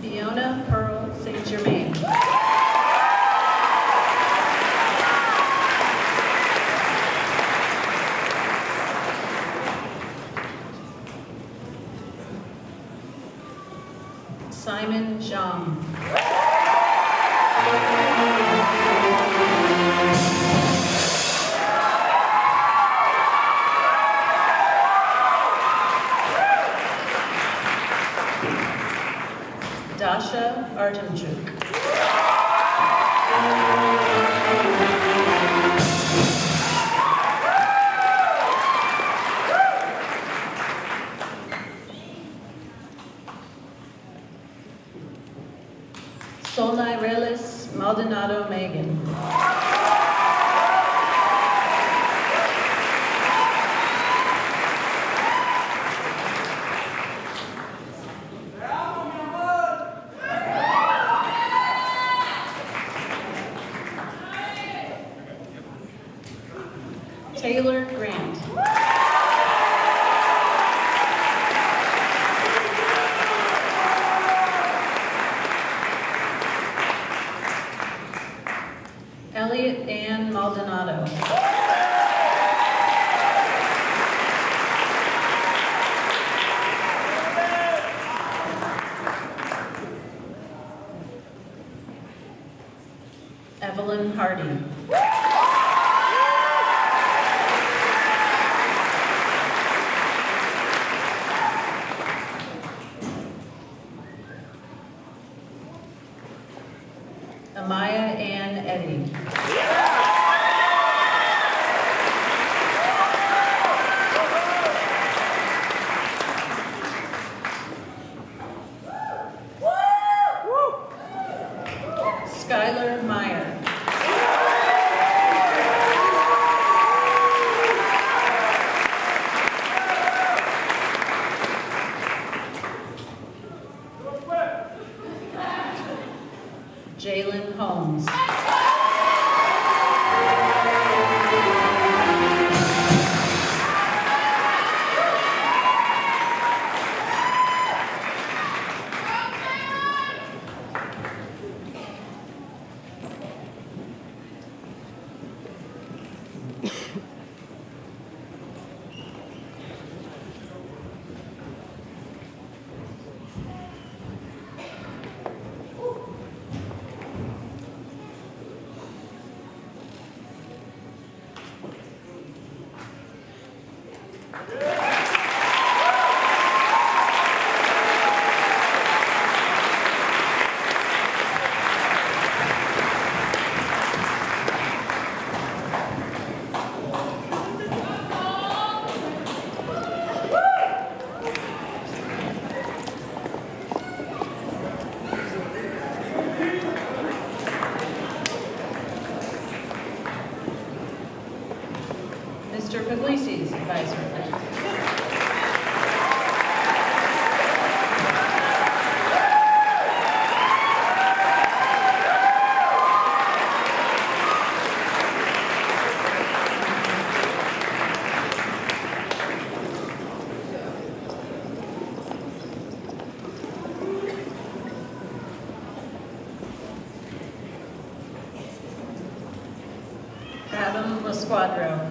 Fiona Pearl St. Germain. Simon Zhang. Dasha Artemchuk. Solnai Relis Maldonado Megan. Taylor Grant. Elliot Ann Maldonado. Evelyn Hardy. Amaya Mr. Puglisi's advisor. Adam Lasquadro.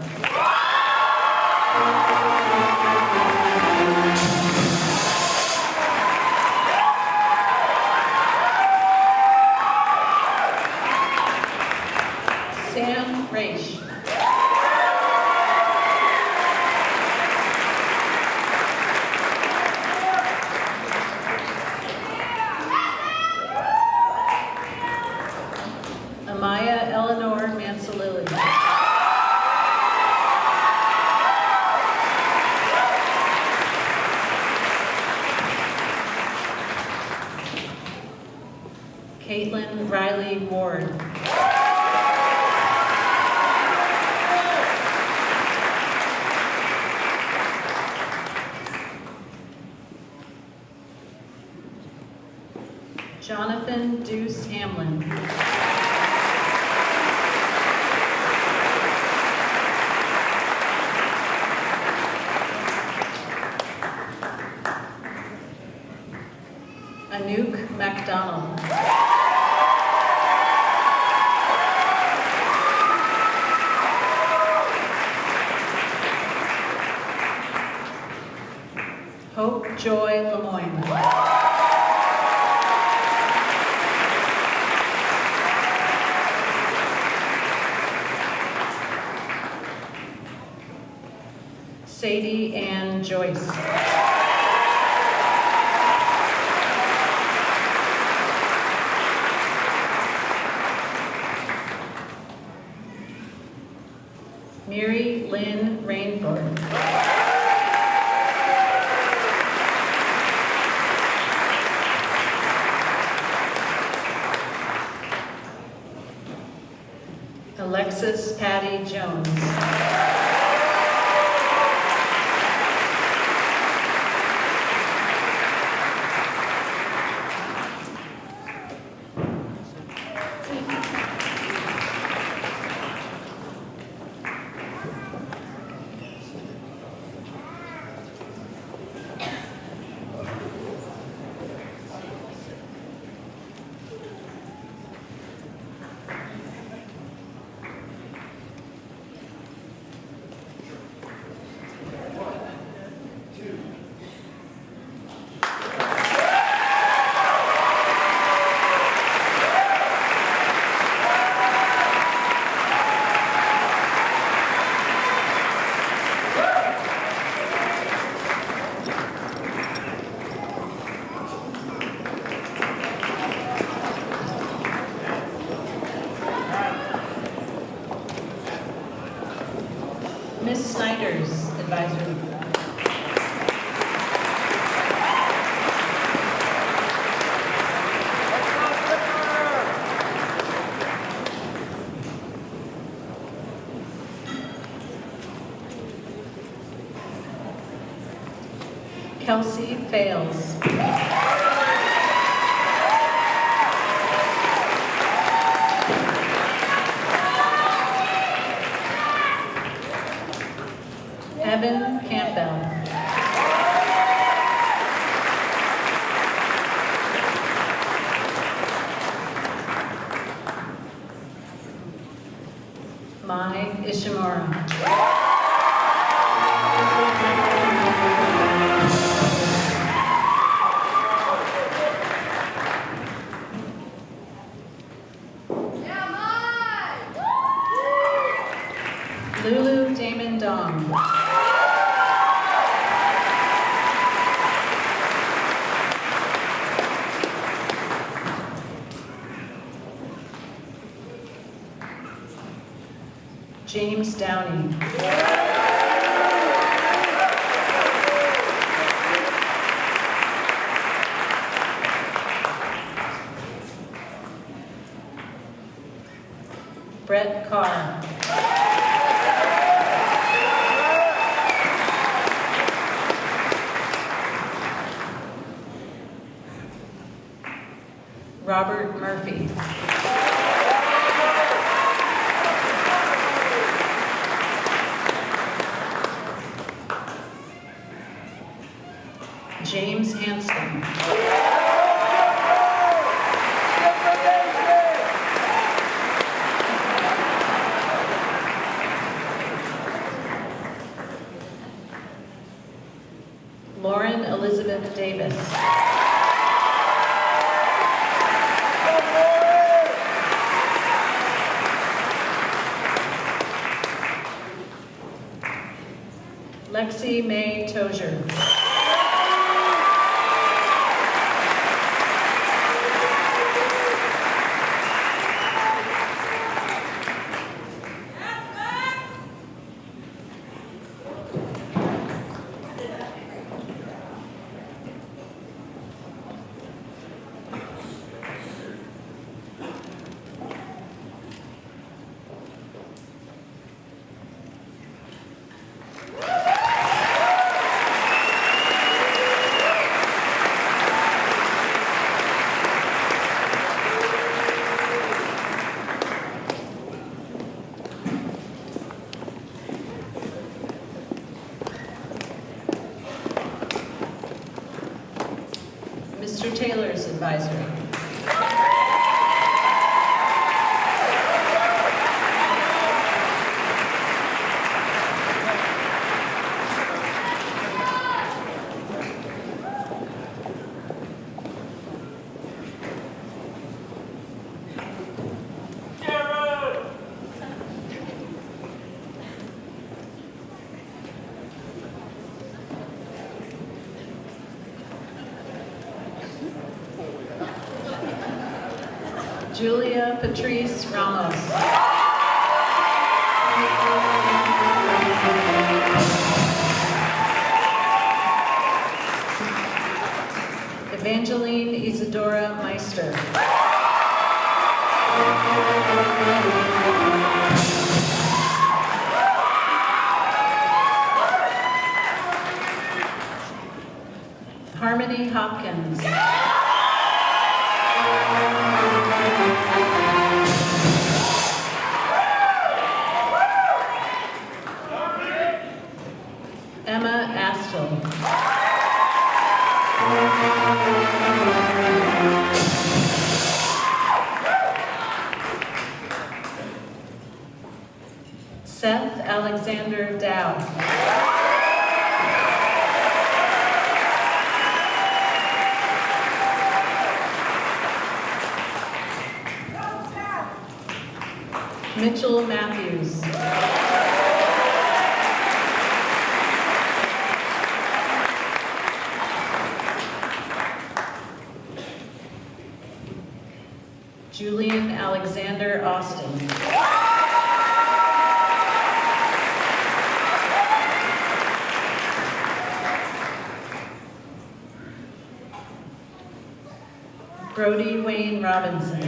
Sam Raish. Amaya Eleanor Mansalili. Caitlin Riley Ward. Jonathan Deuce Hamlin. Anouk MacDonald. Hope Joy Lemoyne. Sadie Ann Joyce. Mary Lynn Rainford. Alexis Patty Jones. Ms. Snyder's advisory. Kelsey Fails. Evan Campbell. Mai Ishimura. Lulu Damon Dong. James Downey. Brett Carr. Hanston. Lauren Elizabeth Davis. Lexi May Tozier. Mr. Taylor's advisory. Julia Patrice Ramos. Evangeline Isadora Meister. Harmony Hopkins. Emma Astle. Seth Alexander Dow. Mitchell Matthews. Julian Alexander Austin. Brody Wayne Robinson.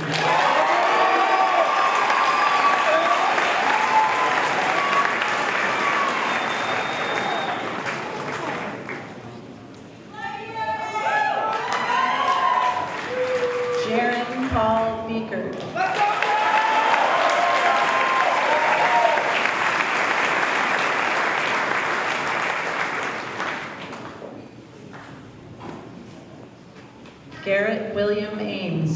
Jaron Paul Beaker. Garrett William Ames.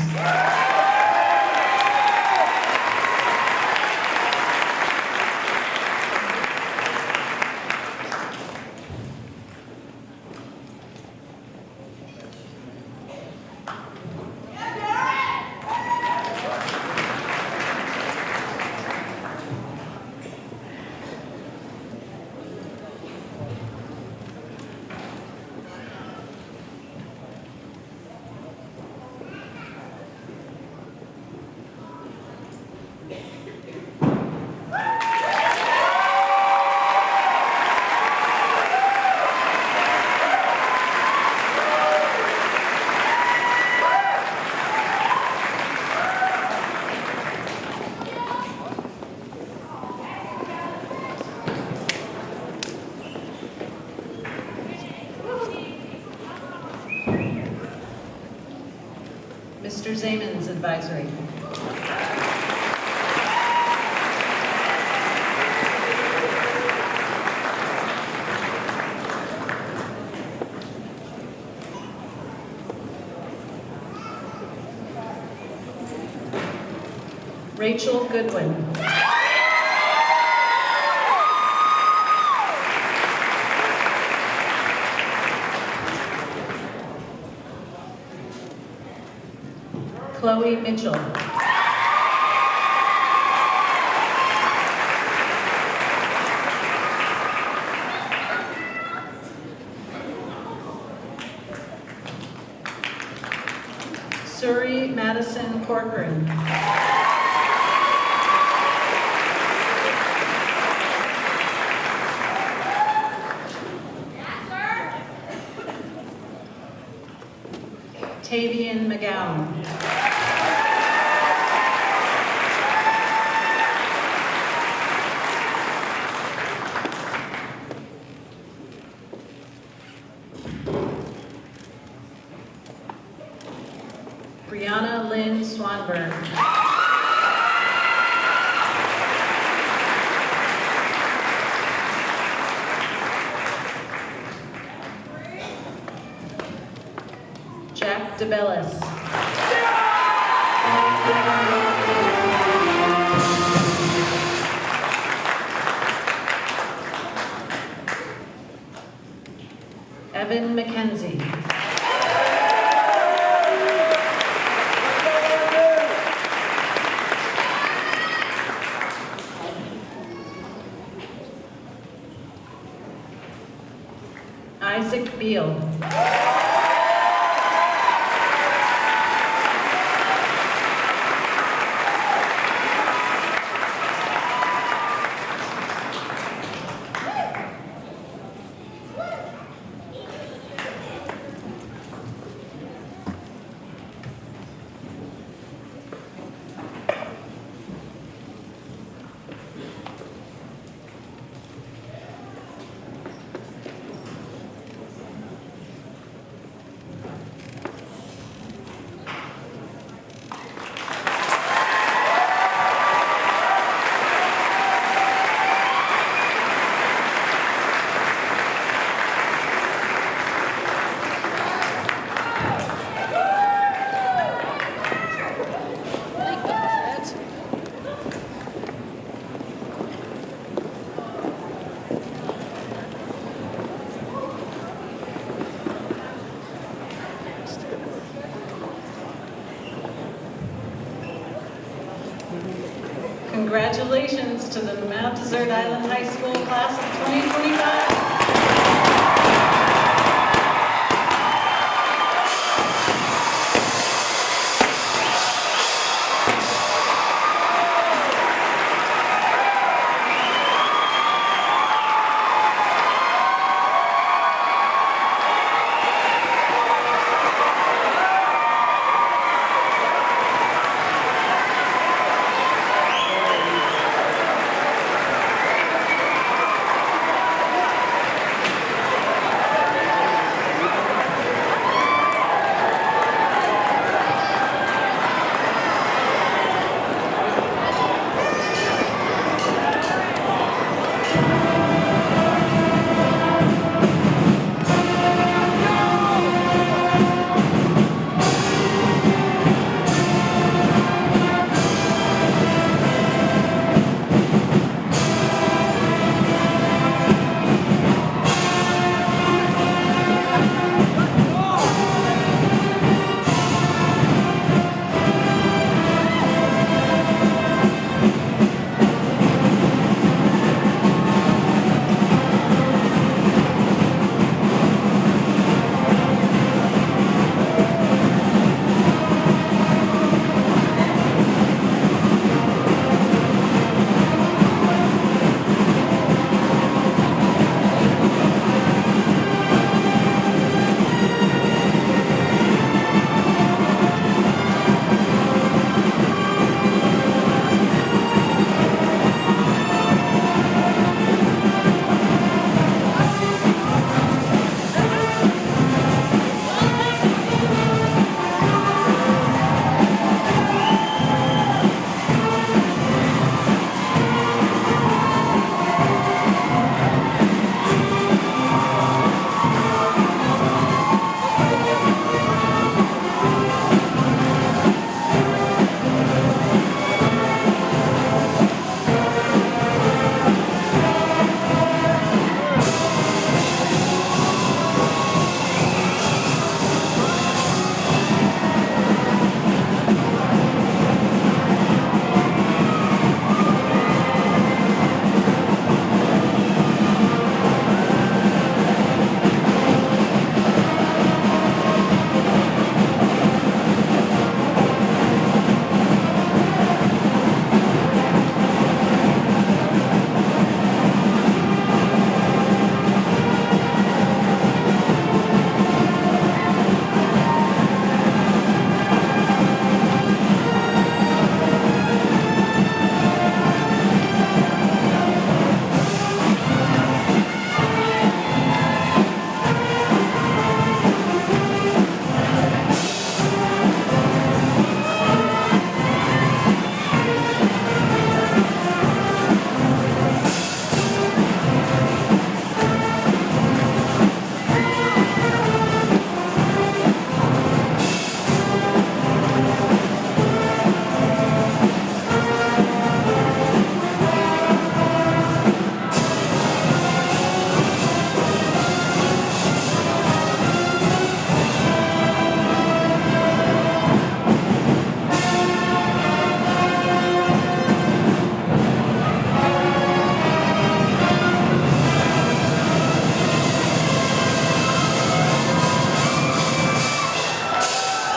Mr. Zaman's advisory. Rachel Goodwin. Chloe Mitchell. Suri Madison Corcoran. Tavian McGowan. Brianna Lynn Swanberg. Jack DeBellis. Evan McKenzie. Isaac Beal. Congratulations to the Mount Desert Island High School class of 2025.